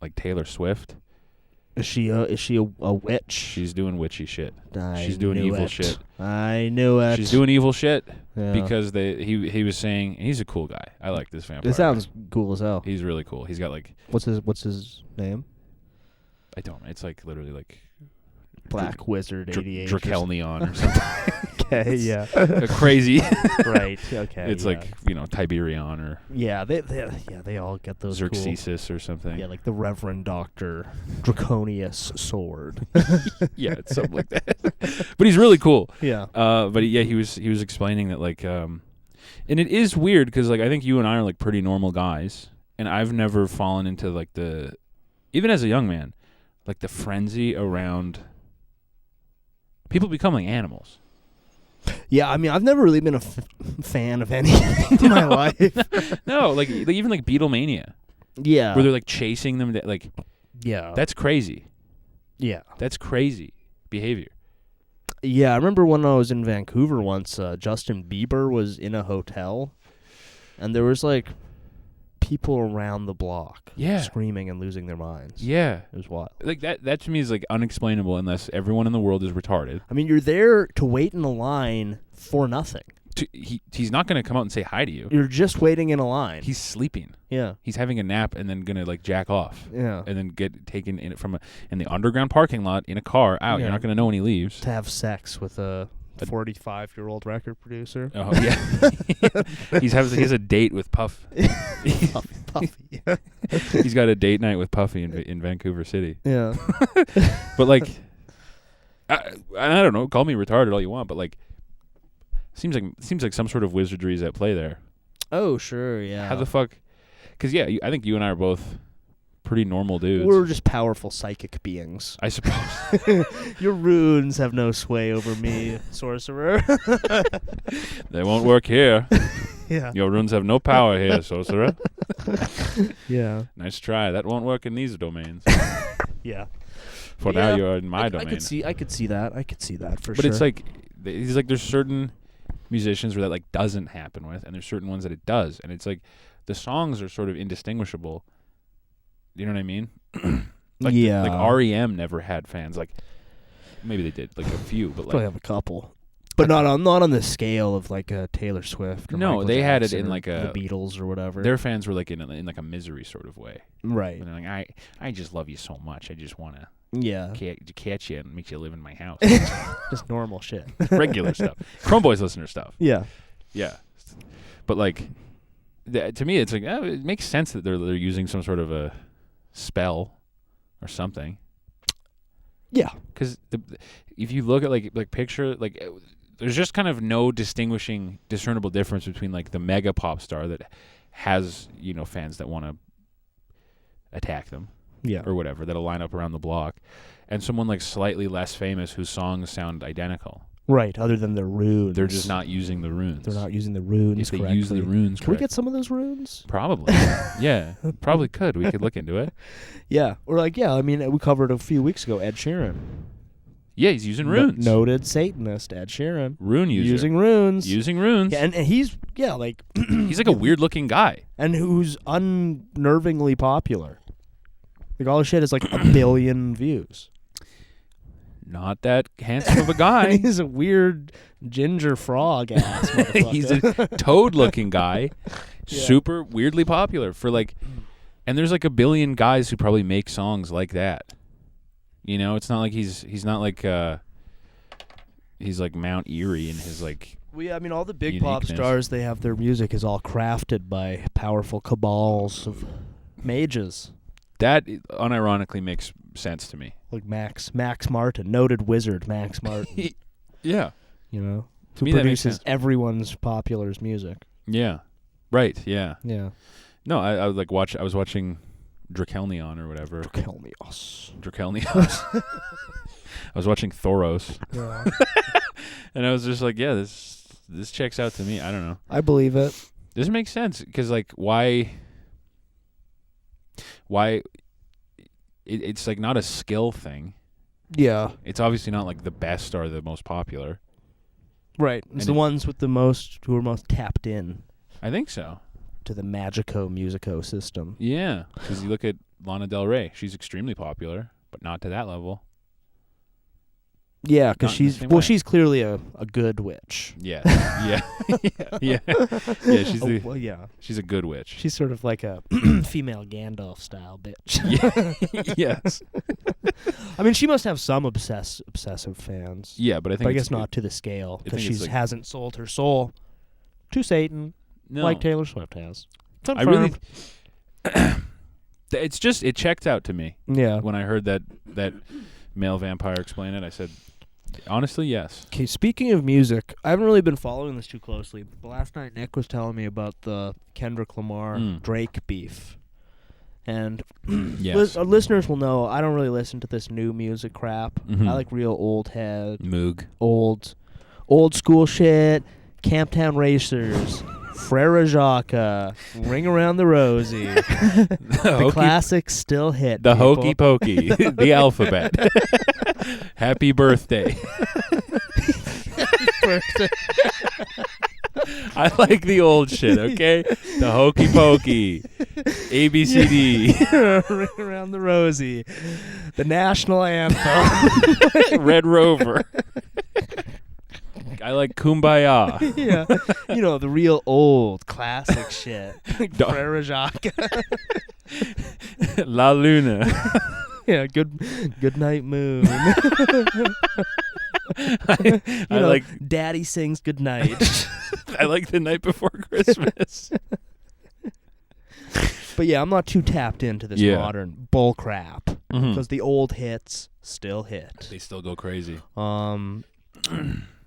like Taylor Swift. Is she a witch? She's doing witchy shit. I She's doing knew evil it. shit. I knew it. She's doing evil shit Yeah. because he was saying, and he's a cool guy. I like this vampire. It sounds guy. cool as hell. He's really cool. He's got like What's his name? I don't. It's like literally like Black Wizard 88. Drakelneon or something. Okay, yeah. Crazy. Right. Okay. It's like Tiberion or they all get those cool. Xerxesis or something. Yeah, like the Reverend Dr. Draconius sword. Yeah, it's something like that. But he's really cool. Yeah. But he was explaining that like, and it is weird because like I think you and I are like pretty normal guys, and I've never fallen into like even as a young man, like the frenzy around people becoming animals. Yeah, I mean, I've never really been a fan of anything in my life. No, like even like Beatlemania. Yeah. Where they're like chasing them, like yeah. that's crazy. Yeah. That's crazy behavior. Yeah, I remember when I was in Vancouver once, Justin Bieber was in a hotel, and there was, like, people around the block screaming and losing their minds. Yeah. It was wild. Like, that to me is, like, unexplainable unless everyone in the world is retarded. I mean, you're there to wait in a line for nothing. He's not going to come out and say hi to you. You're just waiting in a line. He's sleeping. Yeah. He's having a nap and then going to, like, jack off. Yeah. And then get taken in the underground parking lot in a car out. Yeah. You're not going to know when he leaves. To have sex with a 45-year-old record producer. Oh, yeah. He has a date with Puff. Puffy. He's got a date night with Puffy in Vancouver City. Yeah. But, like, I don't know. Call me retarded all you want, but, like, seems like some sort of wizardry is at play there. Oh, sure, yeah. How the fuck? Because, yeah, I think you and I are both pretty normal dudes. We're just powerful psychic beings. I suppose. Your runes have no sway over me, sorcerer. They won't work here. Yeah. Your runes have no power here, sorcerer. Yeah. Nice try. That won't work in these domains. Yeah. For now, you're in my domain. I could see that. For sure. But it's like, there's certain musicians where that, like, doesn't happen with, and there's certain ones that it does, and it's like the songs are sort of indistinguishable. You know what I mean? Like, yeah. Like REM never had fans. Like, maybe they did, like, a few, but, like, probably have a couple, but not on the scale of, like, Taylor Swift. Or no, Michael they had it Jackson in, like, the Beatles or whatever. Their fans were, like, in like a misery sort of way. Right. And they're like, I just love you so much. I just want to catch you and make you live in my house. Just normal shit. Regular stuff. Chrome Boys listener stuff. Yeah. Yeah. But, like, to me, it's like, it makes sense that they're using some sort of a spell or something. Yeah. Because if you look at, like picture, like, there's just kind of no discernible difference between, like, the mega pop star that has, fans that want to attack them. Yeah. Or whatever, that'll line up around the block, and someone, like, slightly less famous whose songs sound identical. Right, other than their runes. They're just not using the runes. They're not using the runes If they correctly. use the runes Can we get some of those runes? Probably. Yeah, probably could. We could look into it. Yeah. Or, like, I mean, we covered a few weeks ago Ed Sheeran. Yeah, he's using runes. Noted Satanist Ed Sheeran. Rune user. Using runes. Using runes. Yeah, and he's, like... he's like a weird-looking guy. And who's unnervingly popular. Like, all his shit is, like, 1 billion views. Not that handsome of a guy. He's a weird ginger frog ass motherfucker. He's a toad-looking guy. Yeah. Super weirdly popular for, like... And there's, like, 1 billion guys who probably make songs like that. It's not like he's not like... he's like Mount Erie in his, like... Well, yeah, I mean, all the big uniqueness. pop stars, they have their music is all crafted by powerful cabals of mages. That unironically makes sense to me. Like Max Martin, noted wizard Max Martin. Yeah. Who me, that makes produces sense. everyone's popular's music. Yeah. Right, yeah. Yeah. No, I was watching Drakelnion or whatever. Drakelnios. I was watching Thoros. Yeah. And I was just like, yeah, this checks out to me. I don't know. I believe it. This makes sense because, like, why it's like not a skill thing. Yeah. It's obviously not like the best or the most popular. Right. It's the ones with who are most tapped in. I think so. To the Magico Musico system. Yeah, because you look at Lana Del Rey. She's extremely popular, but not to that level. Yeah, because way. she's clearly a good witch. Yeah, yeah. She's she's a good witch. She's sort of like a female Gandalf style bitch. Yeah. Yes. I mean, she must have some obsessive fans. Yeah, but I guess not to the scale because she like, hasn't sold her soul to Satan like Taylor Swift has. Confirmed. It checked out to me. Yeah. When I heard that male vampire explain it, I said, honestly, yes. Okay, speaking of music, I haven't really been following this too closely, but last night Nick was telling me about the Kendrick Lamar Drake beef. And yes. Our listeners will know I don't really listen to this new music crap. Mm-hmm. I like real old head, Moog, old school shit, Camptown Racers, Frere Jacques, Ring Around the Rosie. The classics still hit. The people. hokey pokey. The alphabet. Happy birthday. I like the old shit, okay? The hokey pokey. ABCD. Ring Around the Rosie. The national anthem. Red Rover. I like Kumbaya. Yeah. You know, the real old classic shit. Like Frere Jacques. La Luna. Yeah, good night moon. I like Daddy sings good night. I like The Night Before Christmas. But yeah, I'm not too tapped into this modern bull crap because the old hits still hit. They still go crazy.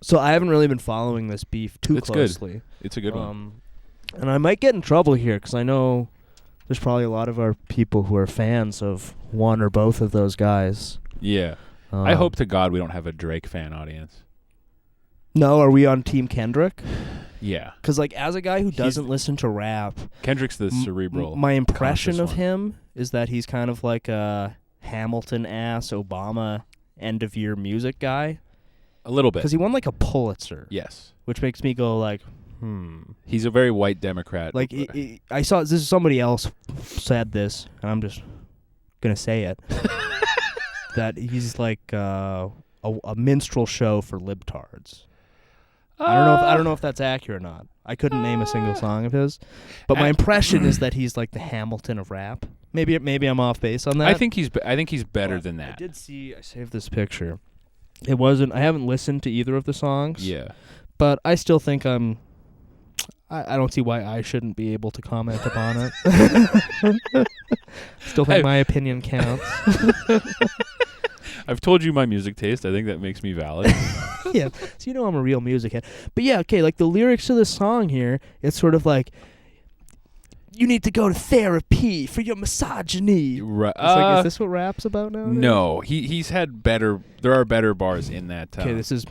So I haven't really been following this beef too closely. Good. It's a good one. And I might get in trouble here because I know there's probably a lot of our people who are fans of one or both of those guys. Yeah. I hope to God we don't have a Drake fan audience. No, are we on Team Kendrick? Yeah. Because, like, as a guy who doesn't listen to rap... Kendrick's the cerebral... my impression of him is that he's kind of like a Hamilton-ass Obama end-of-year music guy. A little bit. Because he won, like, a Pulitzer. Yes. Which makes me go, like, He's a very white Democrat. Like, I saw... This is somebody else said this, and I'm just going to say it. That he's like a minstrel show for libtards. I don't know if that's accurate or not. I couldn't name a single song of his, but my impression is that he's like the Hamilton of rap. Maybe I'm off base on that. I think he's better than that. I saved this picture. It wasn't. I haven't listened to either of the songs. Yeah, but I still think I don't see why I shouldn't be able to comment upon it. Still think my opinion counts. I've told you my music taste. I think that makes me valid. Yeah, so you know I'm a real music head. But yeah, okay, like the lyrics to this song here, it's sort of like, you need to go to therapy for your misogyny. Right. It's like, is this what rap's about now? No, he's had better. There are better bars in that. Okay, this is.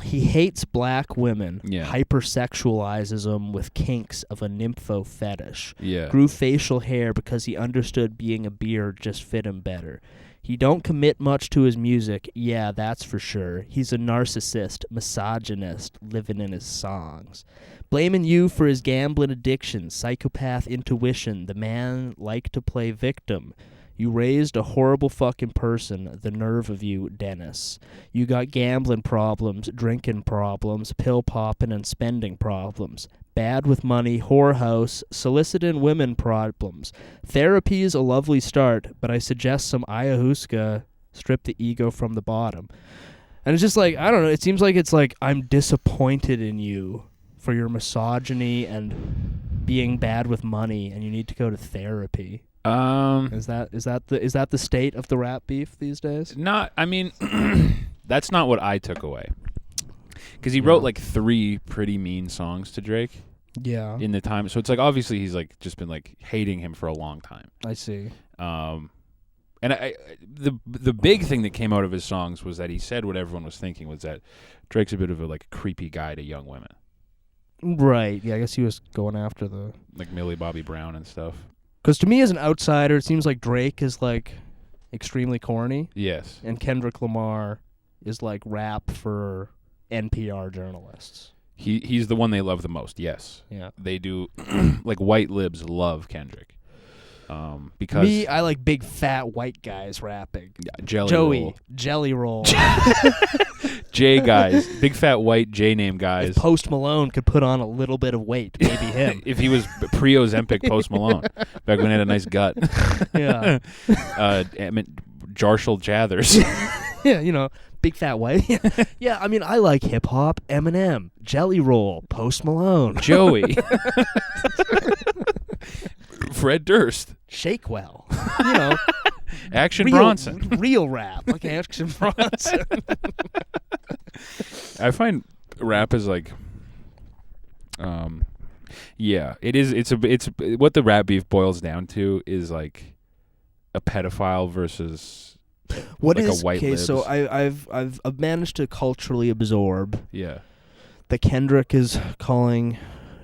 He hates black women. Yeah. Hypersexualizes them with kinks of a nympho fetish. Yeah. Grew facial hair because he understood being a beard just fit him better. He don't commit much to his music, yeah, that's for sure. He's a narcissist, misogynist, living in his songs. Blaming you for his gambling addiction, psychopath intuition, the man liked to play victim. You raised a horrible fucking person, the nerve of you, Dennis. You got gambling problems, drinking problems, pill popping and spending problems. Bad with money, whorehouse, soliciting women problems. Therapy is a lovely start, but I suggest some ayahuasca strip the ego from the bottom. And it's just like, I don't know, it seems like it's like, I'm disappointed in you for your misogyny and being bad with money, and you need to go to therapy. Is that the state of the rap beef these days? Not, I mean, that's not what I took away. Because he wrote like 3 pretty mean songs to Drake. Yeah. In the time, so it's like obviously he's like just been like hating him for a long time. I see. And the big thing that came out of his songs was that he said what everyone was thinking was that Drake's a bit of a like creepy guy to young women. Right. Yeah. I guess he was going after the like Millie Bobby Brown and stuff. Because to me, as an outsider, it seems like Drake is like extremely corny. Yes. And Kendrick Lamar is like rap for NPR journalists. He's the one they love the most. Yes. Yeah. They do. Like white libs love Kendrick. Because me, I like big fat white guys rapping. Joey, Jelly Roll. J guys, big fat white J name guys. If Post Malone could put on a little bit of weight, maybe him. If he was pre-Ozempic Post Malone, back when he had a nice gut. Yeah. Jarshel Jathers. Yeah, you know, big fat white. Yeah, I mean, I like hip hop. Eminem, Jelly Roll, Post Malone, Joey, Fred Durst, Shakewell. You know, Action Bronson, real rap like Action Bronson. I find rap is like, yeah, it is. It's what the rap beef boils down to is like a pedophile versus. What like is a white okay? libs. So I've managed to culturally absorb. Yeah. That Kendrick is calling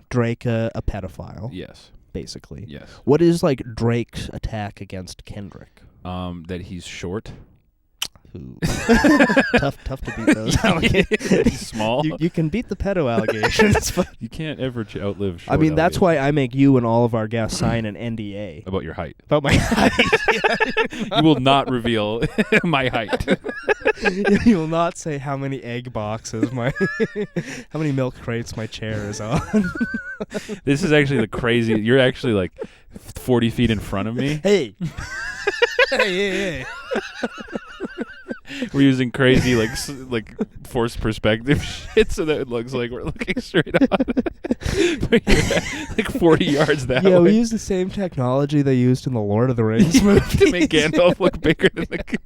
Drake a pedophile? Yes. Basically. Yes. What is like Drake's attack against Kendrick? That he's short. Ooh. tough to beat those allegations. He's small. You can beat the pedo allegations, but you can't ever outlive short I mean, that's allegations. why I make you and all of our guests sign an NDA. About your height. About my height. You will not reveal my height. You will not say how many egg boxes how many milk crates my chair is on. This is actually the crazy. You're actually like 40 feet in front of me. Hey. Hey. We're using crazy like forced perspective shit so that it looks like we're looking straight on. But you're like 40 yards that way. Yeah, we use the same technology they used in the Lord of the Rings movie to make Gandalf look bigger than the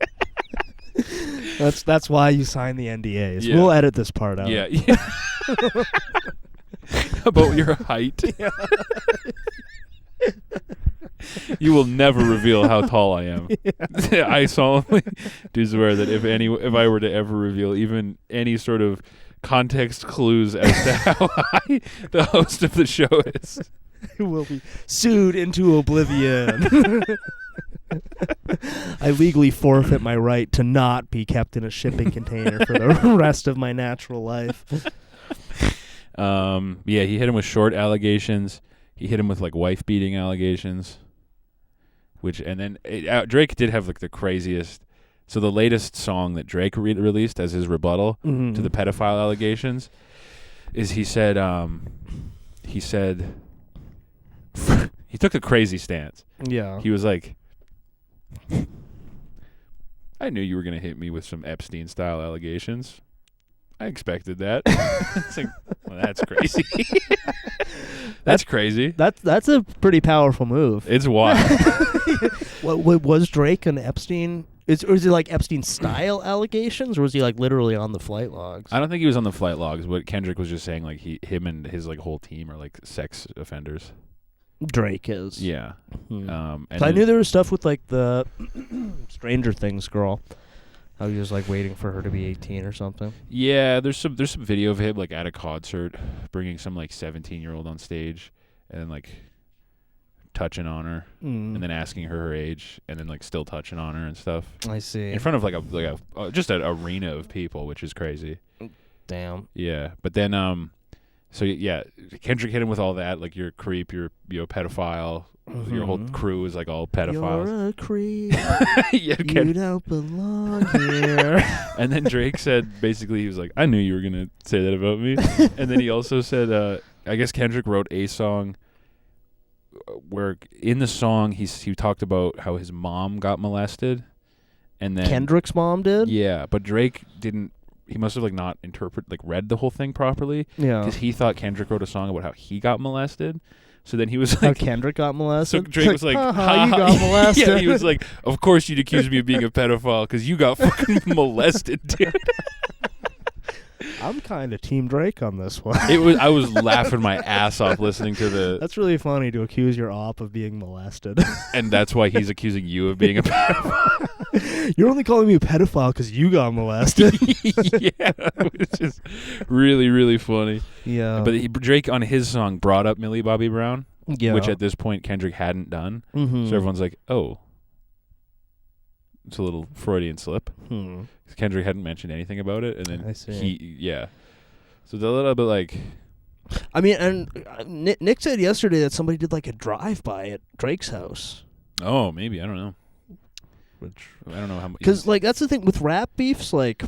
That's why you sign the NDAs. Yeah. We'll edit this part out. Yeah. About your height. Yeah. You will never reveal how tall I am. Yeah. I solemnly do swear that if I were to ever reveal even any sort of context clues as to how high the host of the show is, will be sued into oblivion. I legally forfeit my right to not be kept in a shipping container for the rest of my natural life. Yeah, he hit him with short allegations. He hit him with like wife beating allegations. Drake did have like the craziest. So the latest song that Drake released as his rebuttal to the pedophile allegations is he said he took a crazy stance. Yeah. He was like, I knew you were going to hit me with some Epstein-style allegations. I expected that. It's like, well, that's crazy. That's crazy. That's a pretty powerful move. It's wild. What was Drake an Epstein? Or is it like Epstein-style allegations, or was he like literally on the flight logs? I don't think he was on the flight logs, but Kendrick was just saying like him and his like whole team are like sex offenders. Drake is. Yeah. And I knew there was stuff with like the Stranger Things girl. I was just like waiting for her to be 18 or something. Yeah, there's some video of him like at a concert bringing some like 17-year-old on stage and then like touching on her and then asking her age and then like still touching on her and stuff. I see. In front of like a just an arena of people, which is crazy. Damn. Yeah, but then so yeah, Kendrick hit him with all that, like you're a creep, you're a pedophile. Your whole crew is like all pedophiles. You're a creep. Yeah, you don't belong here. And then Drake said, basically, he was like, I knew you were going to say that about me. And then he also said, I guess Kendrick wrote a song where in the song he talked about how his mom got molested. And then Kendrick's mom did? Yeah, but Drake didn't. He must have like not read the whole thing properly. Yeah. Because he thought Kendrick wrote a song about how he got molested. So then he was like, how Kendrick got molested? So Drake was like, how you got molested? Yeah, he was like, of course you'd accuse me of being a pedophile because you got fucking molested, dude. I'm kind of Team Drake on this one. I was laughing my ass off listening to the. That's really funny to accuse your op of being molested. And that's why he's accusing you of being a pedophile. You're only calling me a pedophile because you got molested. Yeah, which is really, really funny. Yeah. But Drake on his song brought up Millie Bobby Brown, yeah. which at this point Kendrick hadn't done. Mm-hmm. So everyone's like, oh, it's a little Freudian slip. Kendrick hadn't mentioned anything about it, and then I see. So it's a little bit like. I mean, and Nick said yesterday that somebody did like a drive-by at Drake's house. Oh, maybe, I don't know. Which I don't know how much. Because like that's the thing with rap beefs, like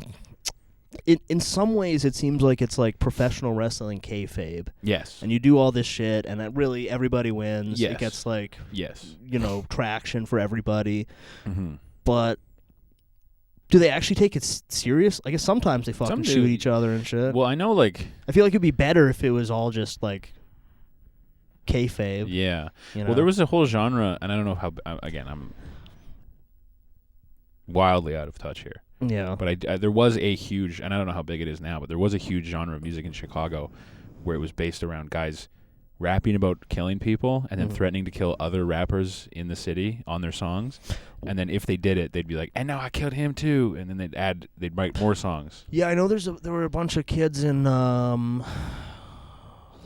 in some ways it seems like it's like professional wrestling kayfabe. Yes. And you do all this shit, and really everybody wins. Yes. It gets like yes, traction for everybody. Mm-hmm. But do they actually take it serious? I guess sometimes they fucking shoot each other and shit. Well, I know, like I feel like it'd be better if it was all just like kayfabe. Yeah. Well, there was a whole genre, and I don't know how. Again, I'm wildly out of touch here. Yeah. But there was a huge, and I don't know how big it is now, but there was a huge genre of music in Chicago where it was based around guys rapping about killing people and then threatening to kill other rappers in the city on their songs. And then if they did it, they'd be like, and now I killed him too. And then they'd write more songs. Yeah, I know there were a bunch of kids in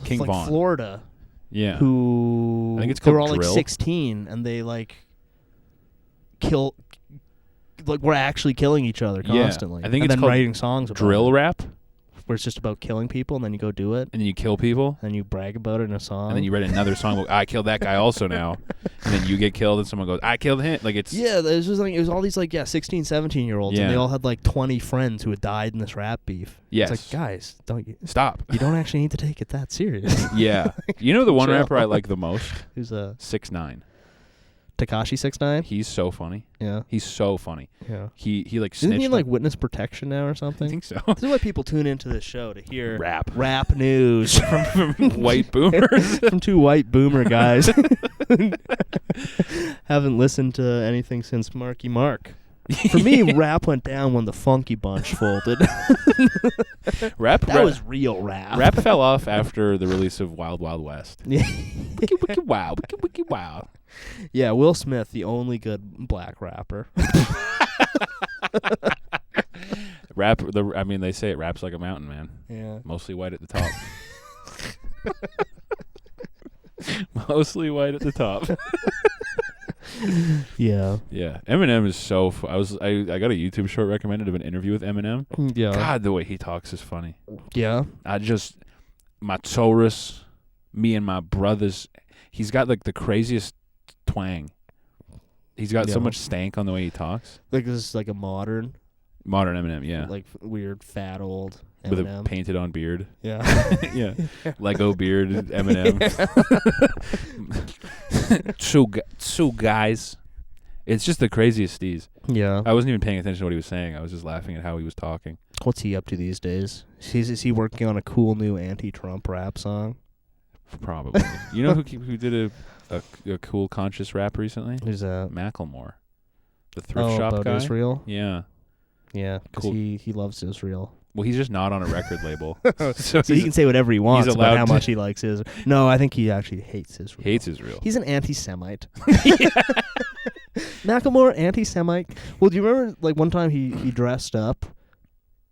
King like Von. Florida. Yeah. Who I think it's they were called all drill. like 16 and they like we're actually killing each other Yeah. constantly. I think and it's then called writing songs about drill it, rap, where it's just about killing people and then you go do it and then you kill people, and you brag about it in a song. and then you write another song about, I killed that guy also now. And then you get killed, and someone goes, I killed him. Like, it's... Yeah, there's just like it was all these like 16, 17-year-olds, Yeah. and they all had like 20 friends who had died in this rap beef. Yes. It's like, guys, Stop. you don't actually need to take it that serious. Yeah. You know the one Chill. rapper I like the most? Who's a 6ix9ine. Tekashi 6ix9ine? He's so funny. Yeah. He's so funny. Yeah. He like Isn't snitched. he in like witness protection now or I something? think so. This is why people tune into this show, to hear Rap news from white boomers. from two white boomer guys. Haven't listened to anything since Marky Mark. For me, rap went down when the Funky Bunch folded. That was real rap. Rap fell off after the release of Wild Wild West. Yeah. Wiki wiki wow, wiki wiki wow. Yeah, Will Smith, the only good black rapper. They say it raps like a mountain, man. Yeah. Mostly white at the top. Mostly white at the top. Yeah. Yeah, Eminem is so. I got a YouTube short recommended of an interview with Eminem. Yeah. God, the way he talks is funny. Yeah. My Taurus, me and my brothers. He's got like the craziest twang. He's got so Yeah. much stank on the way he talks. Like this is like a modern Eminem, yeah, like weird fat old with Eminem. a painted on beard. Yeah. Yeah, Lego beard Eminem. Two guys. It's just the craziest steez. Yeah. I wasn't even paying attention to what he was saying. I was just laughing at how he was talking. What's he up to these days? Is he working on a cool new anti-Trump rap song? Probably. You know who did a cool conscious rap recently? Who's that? Macklemore, the thrift shop about guy. Israel? Yeah. Yeah, because Cool. he loves Israel. Well, he's just not on a record label, So he can say whatever he wants about allowed how to- much he likes Israel. No, I think he actually hates Israel. hates Israel. He's an anti-Semite. Macklemore, anti-Semite. Well, do you remember like one time he dressed up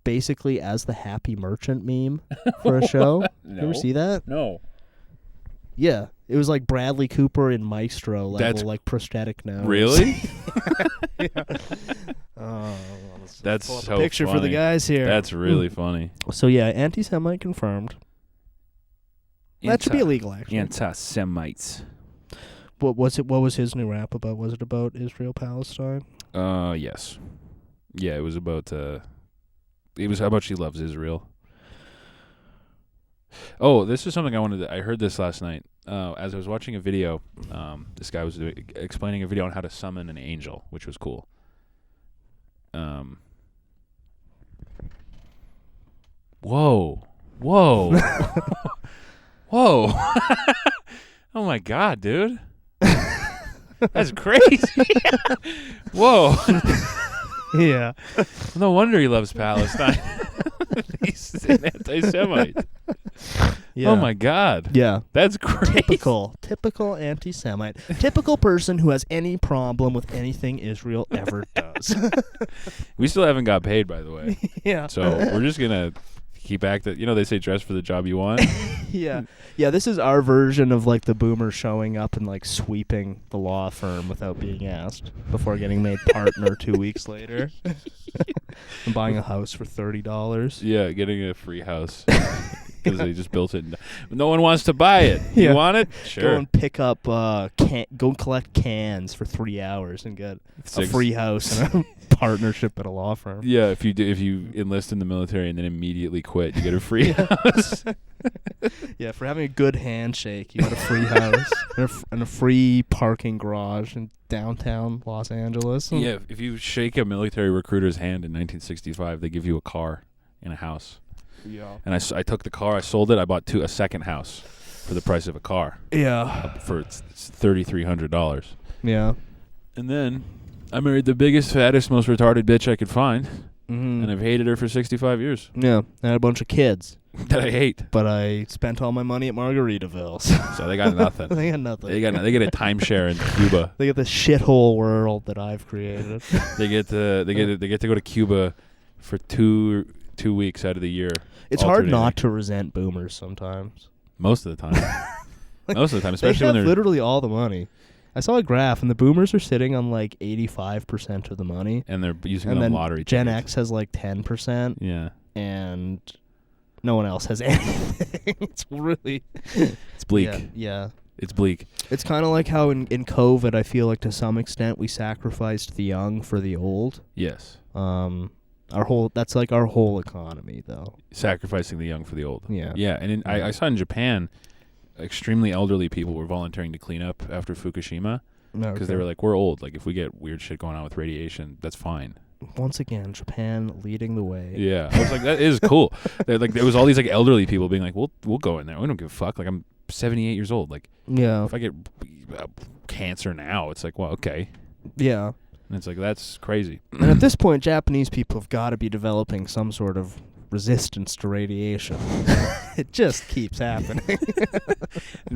basically as the Happy Merchant meme for a show? No. You ever see that? No. Yeah. It was like Bradley Cooper in Maestro level, That's- like prosthetic nose. Really? Oh, That's pull up so a picture for the funny. guys here. That's really funny. So yeah, anti-Semite confirmed. That should be illegal, actually. Anti-Semites. What was it? What was his new rap about? Was it about Israel Palestine? Yes. Yeah, it was about it was how much he loves Israel. Oh, this is something I heard this last night. As I was watching a video, this guy was explaining a video on how to summon an angel, which was cool. Whoa. Whoa. Whoa. Oh my God, dude. That's crazy. Whoa. Yeah. No wonder he loves Palestine. He's an anti-Semite. Yeah. Oh my God. Yeah. That's crazy. Typical anti-Semite. Typical person who has any problem with anything Israel ever does. We still haven't got paid, by the way. Yeah. So we're just going to keep acting. You know, they say dress for the job you want. Yeah. Yeah, this is our version of like the boomer showing up and like sweeping the law firm without being asked before getting made partner 2 weeks later. And buying a house for $30. Yeah, getting a free house. Because they just built it. No one wants to buy it. Yeah. You want it? Sure. Go and pick up go collect cans for 3 hours and get a free house and a partnership at a law firm. Yeah, if you enlist in the military and then immediately quit, you get a free house. Yeah, for having a good handshake, you get a free house and a free parking garage in downtown Los Angeles. Yeah, if you shake a military recruiter's hand in 1965, they give you a car and a house. Yeah. And I took the car, I sold it, I bought a second house for the price of a car. Yeah. For $3,300. Yeah. And then I married the biggest, fattest, most retarded bitch I could find, Mm-hmm. and I've hated her for 65 years. Yeah. I had a bunch of kids, That I hate. but I spent all my money at Margaritaville. So they got nothing. They got nothing. They get a timeshare in Cuba. They get the shithole world that I've created. They get to go to Cuba for two weeks out of the year. It's hard alternating. not to resent boomers sometimes. Most of the time. Most of the time, They especially have when they're literally all the money. I saw a graph, and the boomers are sitting on like 85% of the money, and they're using and the then lottery. Gen tickets. X has like 10%, Yeah, and no one else has anything. It's really it's bleak. Yeah. It's bleak. It's kind of like how in COVID, I feel like to some extent we sacrificed the young for the old. Yes. That's like our whole economy, though. Sacrificing the young for the old. Yeah. Yeah, and I saw in Japan, extremely elderly people were volunteering to clean up after Fukushima because they were like, we're old. Like, if we get weird shit going on with radiation, that's fine. Once again, Japan leading the way. Yeah, I was like, that is cool. Like, there was all these like elderly people being like, we'll go in there. We don't give a fuck. Like, I'm 78 years old. Like, Yeah. if I get cancer now, it's like, well, okay. Yeah. And it's like, that's crazy. And at this point, Japanese people have got to be developing some sort of resistance to radiation. It just keeps happening.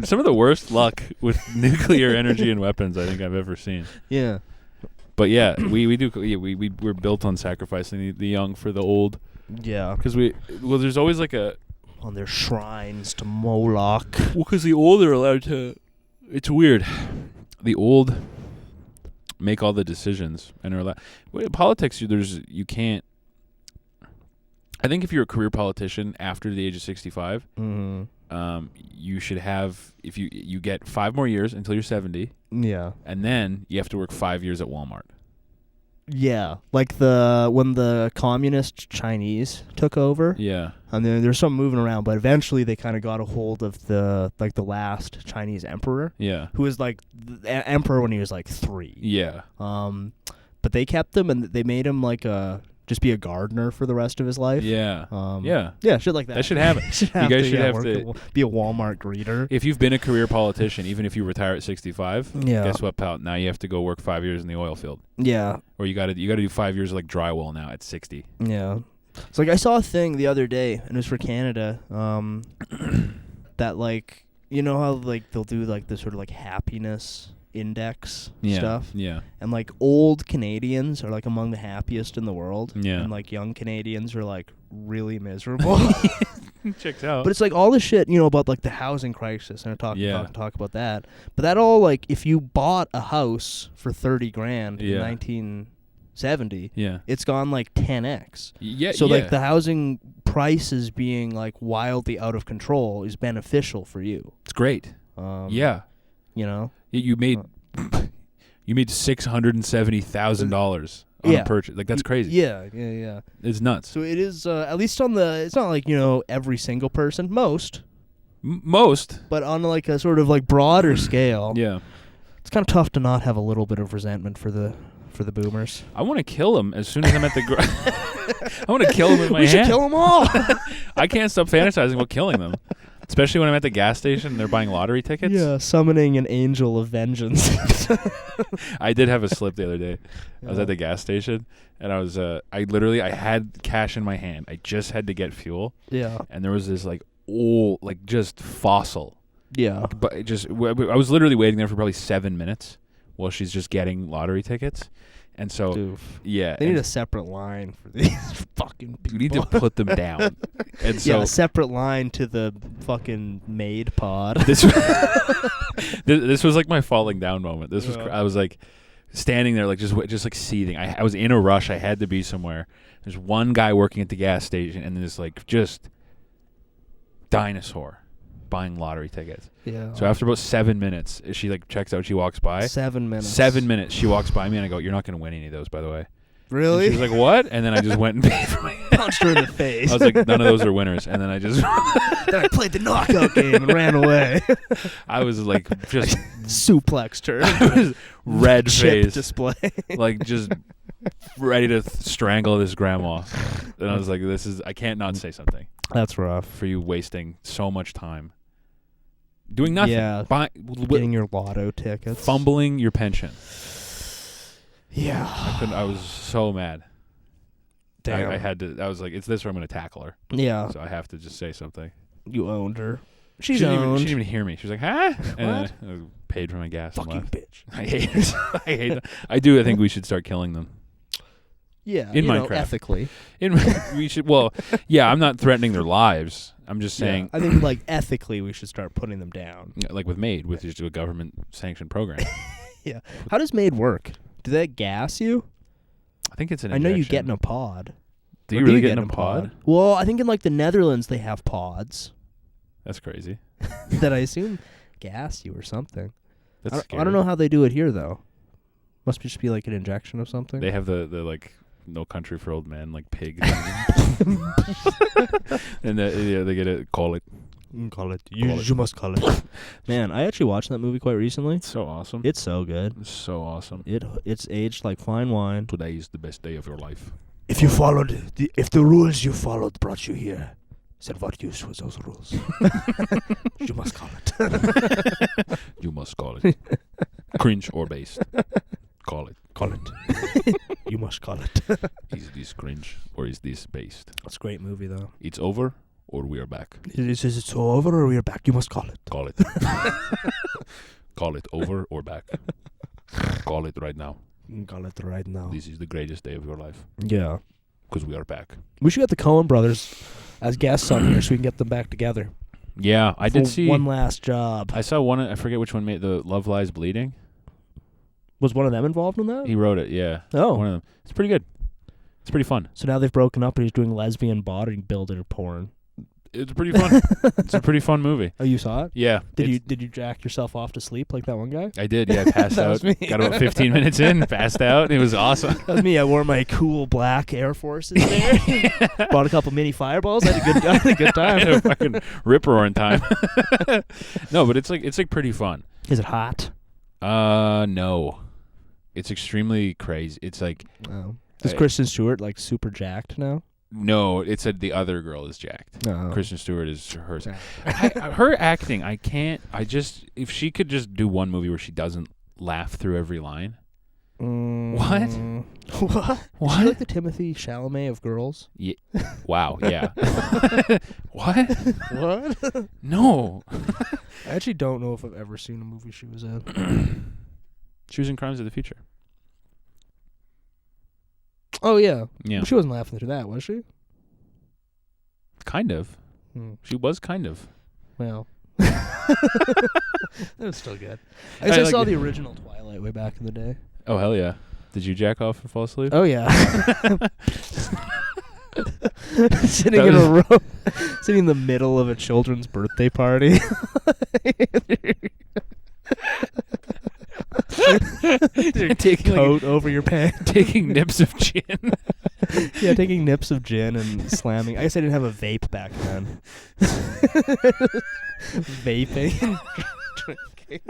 Some of the worst luck with nuclear energy and weapons I think I've ever seen. Yeah. But yeah, we do. Yeah, we're built on sacrificing the young for the old. Yeah. Because there's always like a. On their shrines to Moloch. Well, because the old are allowed to. It's weird. The old make all the decisions and are allowed. Politics, you can't. I think if you're a career politician after the age of 65, you should have, if you get 5 more years until you're 70. Yeah. And then you have to work 5 years at Walmart. Yeah. Like when the communist Chinese took over. Yeah. And then there's some moving around, but eventually they kind of got a hold of the last Chinese emperor. Yeah. Who was like the emperor when he was like 3. Yeah. But they kept him and they made him like just be a gardener for the rest of his life. Yeah. Yeah, shit like that. That should happen. You guys should have to be a Walmart greeter. If you've been a career politician, even if you retire at 65, Yeah. guess what, pal? Now you have to go work 5 years in the oil field. Yeah. Or you got to do 5 years of like drywall now at 60. Yeah. It's like I saw a thing the other day, and it was for Canada, that like, you know how like they'll do like the sort of like happiness index stuff? Yeah. And like old Canadians are like among the happiest in the world. Yeah. And like young Canadians are like really miserable. Checks out. But it's like all the shit, about like the housing crisis, and I talk about that. But that all like if you bought a house for $30,000 in 1970, it's gone like 10x. Yeah. So like the housing prices being like wildly out of control is beneficial for you. It's great. Yeah. You made $670,000 on a purchase. Like, that's crazy. Yeah. It's nuts. So it is at least on it's not like every single person, most, but on like a sort of like broader scale. Yeah, it's kind of tough to not have a little bit of resentment for the boomers. I want to kill them as soon as I'm at the. I want to kill them with my hand. We should kill them all. I can't stop fantasizing about killing them. Especially when I'm at the gas station and they're buying lottery tickets. Yeah, summoning an angel of vengeance. I did have a slip the other day. I was at the gas station and I had cash in my hand. I just had to get fuel. Yeah. And there was this like old, like just fossil. Yeah. But I was literally waiting there for probably 7 minutes while she's just getting lottery tickets. And so, yeah. They need a separate line for these fucking people. You need to put them down. And so, a separate line to the fucking maid pod. This was like my falling down moment. This was I was like standing there like just like seething. I was in a rush. I had to be somewhere. There's one guy working at the gas station and this like just dinosaur buying lottery tickets. Yeah. So after about 7 minutes, she like checks out. She walks by. 7 minutes. 7 minutes. She walks by me and I go, "You're not going to win any of those, by the way." Really? And she was like, "What?" And then I just went and paid for my punched her in the face. I was like, "None of those are winners." And then I just then I played the knockout game and ran away. I was like just suplexed her. I was red face display. Like just ready to strangle this grandma. And I was like, I can't not say something. That's rough. For you wasting so much time. Doing nothing. Yeah. Getting your lotto tickets. Fumbling your pension. Yeah. I was so mad. Damn. I was like, it's this or I'm going to tackle her. Yeah. So I have to just say something. You owned her. She didn't even hear me. She was like, "Huh?" And I paid for my gas. Fucking bitch. I hate it. I hate them. I think we should start killing them. Yeah. In Minecraft. Ethically. We should. Well, yeah, I'm not threatening their lives. I'm just saying. I think like ethically we should start putting them down. Like with MAID, which is a government-sanctioned program. Yeah. How does MAID work? Do they gas you? I think it's an I know injection. you get in a pod. Do you really get in a pod? Well, I think in like the Netherlands they have pods That's crazy. that I assume gas you or something. That's I scary. don't know how they do it here though. Must just be like an injection of something. They have the like No Country for Old Men, like pig. And they get it. Call it. Call it. You must call it. Man, I actually watched that movie quite recently. It's so awesome. It's so good. It's so awesome. It's aged like fine wine. Today is the best day of your life. If the rules you followed brought you here, then what use was those rules? You must call it. You must call it. Cringe or based. Call it. Call it. You must call it. Is this cringe or is this based? It's a great movie though. It's over or we are back. Is it so over or we are back? You must call it. Call it. Call it over or back. Call it right now. Call it right now. This is the greatest day of your life. Yeah. Because we are back. We should get the Coen brothers as guests on here so we can get them back together. Yeah, I did see one last job. I saw one. I forget which one made the Love Lies Bleeding. Was one of them involved in that? He wrote it. Yeah. Oh. One of them. It's pretty good. It's pretty fun. So now they've broken up and he's doing lesbian bodybuilder porn. It's pretty fun. It's a pretty fun movie. Oh, you saw it? Yeah. Did you jack yourself off to sleep like that one guy? I did. Yeah, I passed That out. was me. Got about 15 minutes in. Passed out. It was awesome. That was me. I wore my cool black Air Forces there. Bought a couple mini fireballs. I had a good I had time. a fucking rip-roaring time. No, but it's like pretty fun. Is it hot? No. It's extremely crazy. It's like Oh. Is Kristen Stewart like super jacked now? no. It said the other girl is jacked. No. Kristen Stewart is hers. Her acting, I can't. If she could just do one movie where she doesn't laugh through every line. What? What? What? Is she like the Timothy Chalamet of girls? Yeah. Wow. Yeah. What? What? No. I actually don't know if I've ever seen a movie she was in. She was in Crimes of the Future. Oh, yeah. Yeah. She wasn't laughing through that, was she? Kind of. She was kind of. Well. That was still good. I guess I saw the original Twilight way back in the day. Oh, hell yeah. Did you jack off and fall asleep? Oh, yeah. Sitting in a row, sitting in the middle of a children's birthday party. Taking Coat over your pants. taking nips of gin. Yeah, taking nips of gin and slamming. I guess I didn't have a vape back then. Vaping and drinking.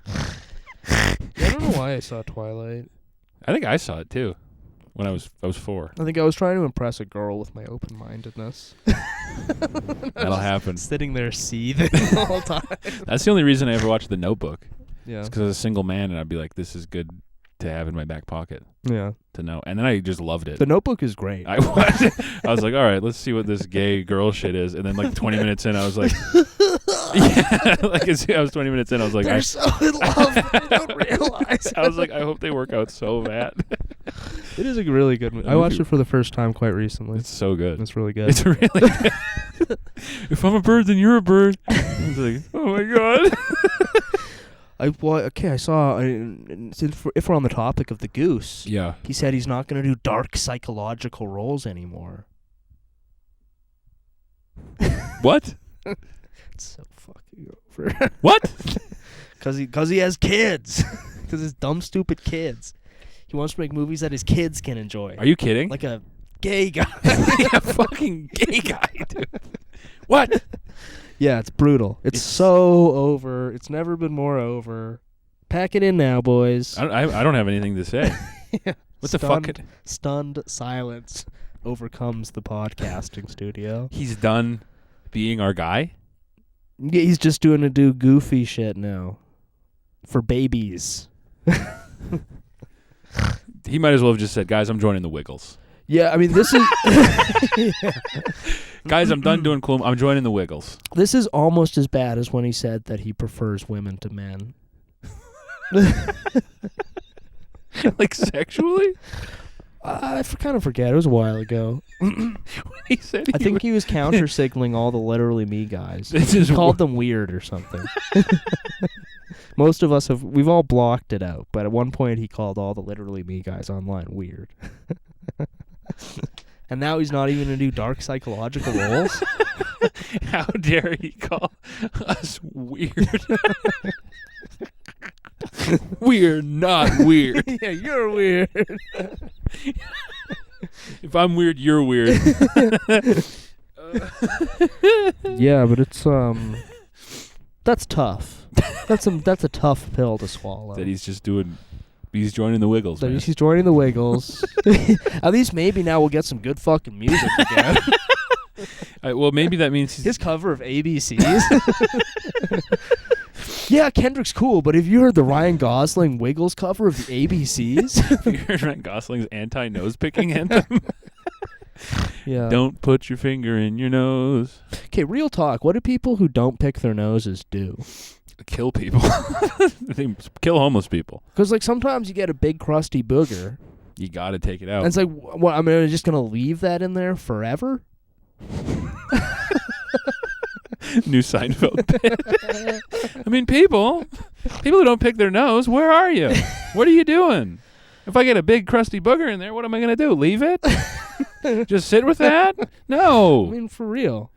I don't know why I saw Twilight. I think I saw it too when I was 4. I think I was trying to impress a girl with my open-mindedness. That'll happen. Sitting there seething the whole time. That's the only reason I ever watched The Notebook. Yeah. It's because I was a single man and I'd be like, this is good to have in my back pocket Yeah. to know. And then I just loved it. The Notebook is great. I was like, all right, let's see what this gay girl shit is. And then like 20 minutes in, I was like, yeah, like I was 20 minutes in, I was like, They're so in love, but they don't realize. I was like, I hope they work out so bad. It is a really good movie. I watched it for the first time quite recently. It's so good. It's really good. It's really good. If I'm a bird, then you're a bird. I was like, oh my god. I saw. If we're on the topic of the goose, Yeah. he said he's not going to do dark psychological roles anymore. What? It's so fucking over. What? Because he has kids. Because his dumb, stupid kids. He wants to make movies that his kids can enjoy. Are you kidding? Like a gay guy. A fucking gay guy, dude. What? Yeah, it's brutal. It's so over. It's never been more over. Pack it in now, boys. I don't have anything to say. Yeah. What the fuck? Stunned silence overcomes the podcasting studio. He's done being our guy? Yeah, he's just doing to do goofy shit now. For babies. He might as well have just said, guys, I'm joining the Wiggles. Yeah, I mean, this is... Yeah. Guys, I'm done doing cool. I'm joining the Wiggles. This is almost as bad as when he said that he prefers women to men. Like sexually? I kind of forget. It was a while ago. He said I think he was counter signaling all the literally me guys. This He is called them weird or something. Most of us we've all blocked it out, but at one point he called all the literally me guys online weird. And now he's not even going to do dark psychological roles. How dare he call us weird? We're not weird. Yeah, you're weird. If I'm weird, you're weird. Yeah, but it's that's tough. That's a tough pill to swallow. That he's joining the Wiggles. That Man. he's joining the Wiggles. At least maybe now we'll get some good fucking music again. Well, maybe that means His cover of ABCs. Yeah, Kendrick's cool, but have you heard the Ryan Gosling Wiggles cover of the ABCs? you heard Ryan Gosling's anti-nose picking anthem. Yeah. Don't put your finger in your nose. Okay, real talk. What do people who don't pick their noses do? Kill people. They kill homeless people. Because like sometimes you get a big crusty booger, You got to take it out. and it's like, what? I'm just gonna leave that in there forever? New Seinfeld bit. I mean, people who don't pick their nose, where are you? What are you doing? If I get a big crusty booger in there, what am I going to do? Leave it? Just sit with that? No. I mean, for real.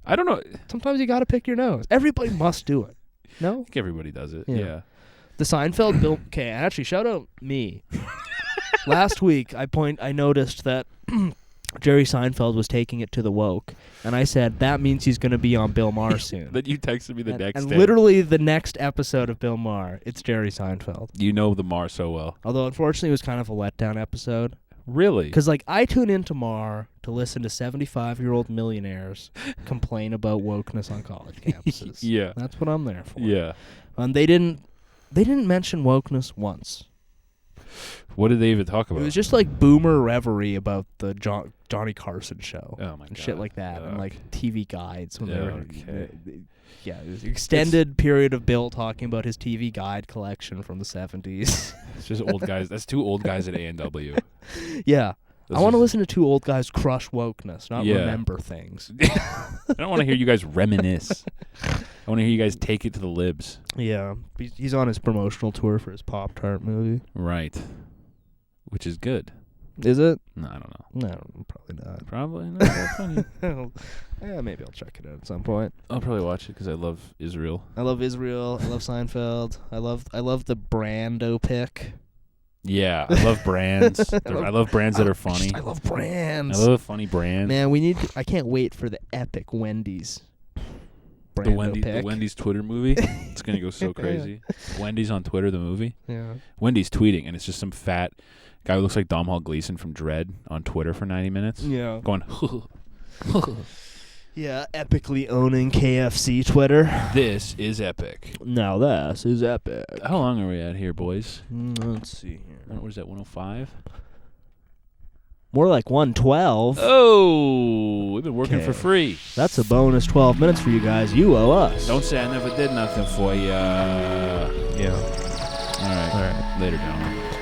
I don't know. Sometimes you gotta pick your nose. Everybody must do it. I No? think everybody does it. Yeah. Yeah. The Seinfeld Bill. Okay, actually, shout out me. Last week, I noticed that Jerry Seinfeld was taking it to the woke, and I said that means he's going to be on Bill Maher soon. That you texted me the next and day. literally the next episode of Bill Maher, it's Jerry Seinfeld. You know the Mar so well. Although unfortunately, it was kind of a letdown episode Really? because like I tune into Maher to listen to 75-year-old millionaires complain about wokeness on college campuses. Yeah. That's what I'm there for. Yeah. And they didn't mention wokeness once. What did they even talk about? It was just like boomer reverie about the Johnny Carson show. Oh my And god. shit like that, and like TV guides when they were. Okay. Yeah, it was an extended period of Bill talking about his TV guide collection from the 70s. It's just old guys. That's two old guys at A&W. Yeah. This I want to is- listen to two old guys crush wokeness, not Yeah. remember things. I don't want to hear you guys reminisce. I want to hear you guys take it to the libs. Yeah. He's on his promotional tour for his Pop-Tart movie. Right. Which is good. Is it? No, I don't know. No, probably not. Probably not that funny. Yeah, maybe I'll check it out at some point. I'll probably watch it because I love Israel. I love Israel. I love Seinfeld. I love the Brando pick. Yeah, I love brands. I love brands that are funny. I love brands. I love funny brands. Man, I can't wait for the epic Wendy's Brando the pick. Wendy's Twitter movie. It's gonna go so crazy. Wendy's on Twitter, the movie. Yeah. Wendy's tweeting, and it's just some fat guy who looks like Domhnall Gleeson from Dredd on Twitter for 90 minutes. Yeah. Going, Yeah, epically owning KFC Twitter. this is epic. Now this is epic. How long are we at here, boys? Let's see here. What is that, 105? More like 112. Oh, we've been working Okay. for free. That's a bonus 12 minutes for you guys. You owe us. Don't say I never did nothing for you. Yeah. All right. All right. Later, gentlemen.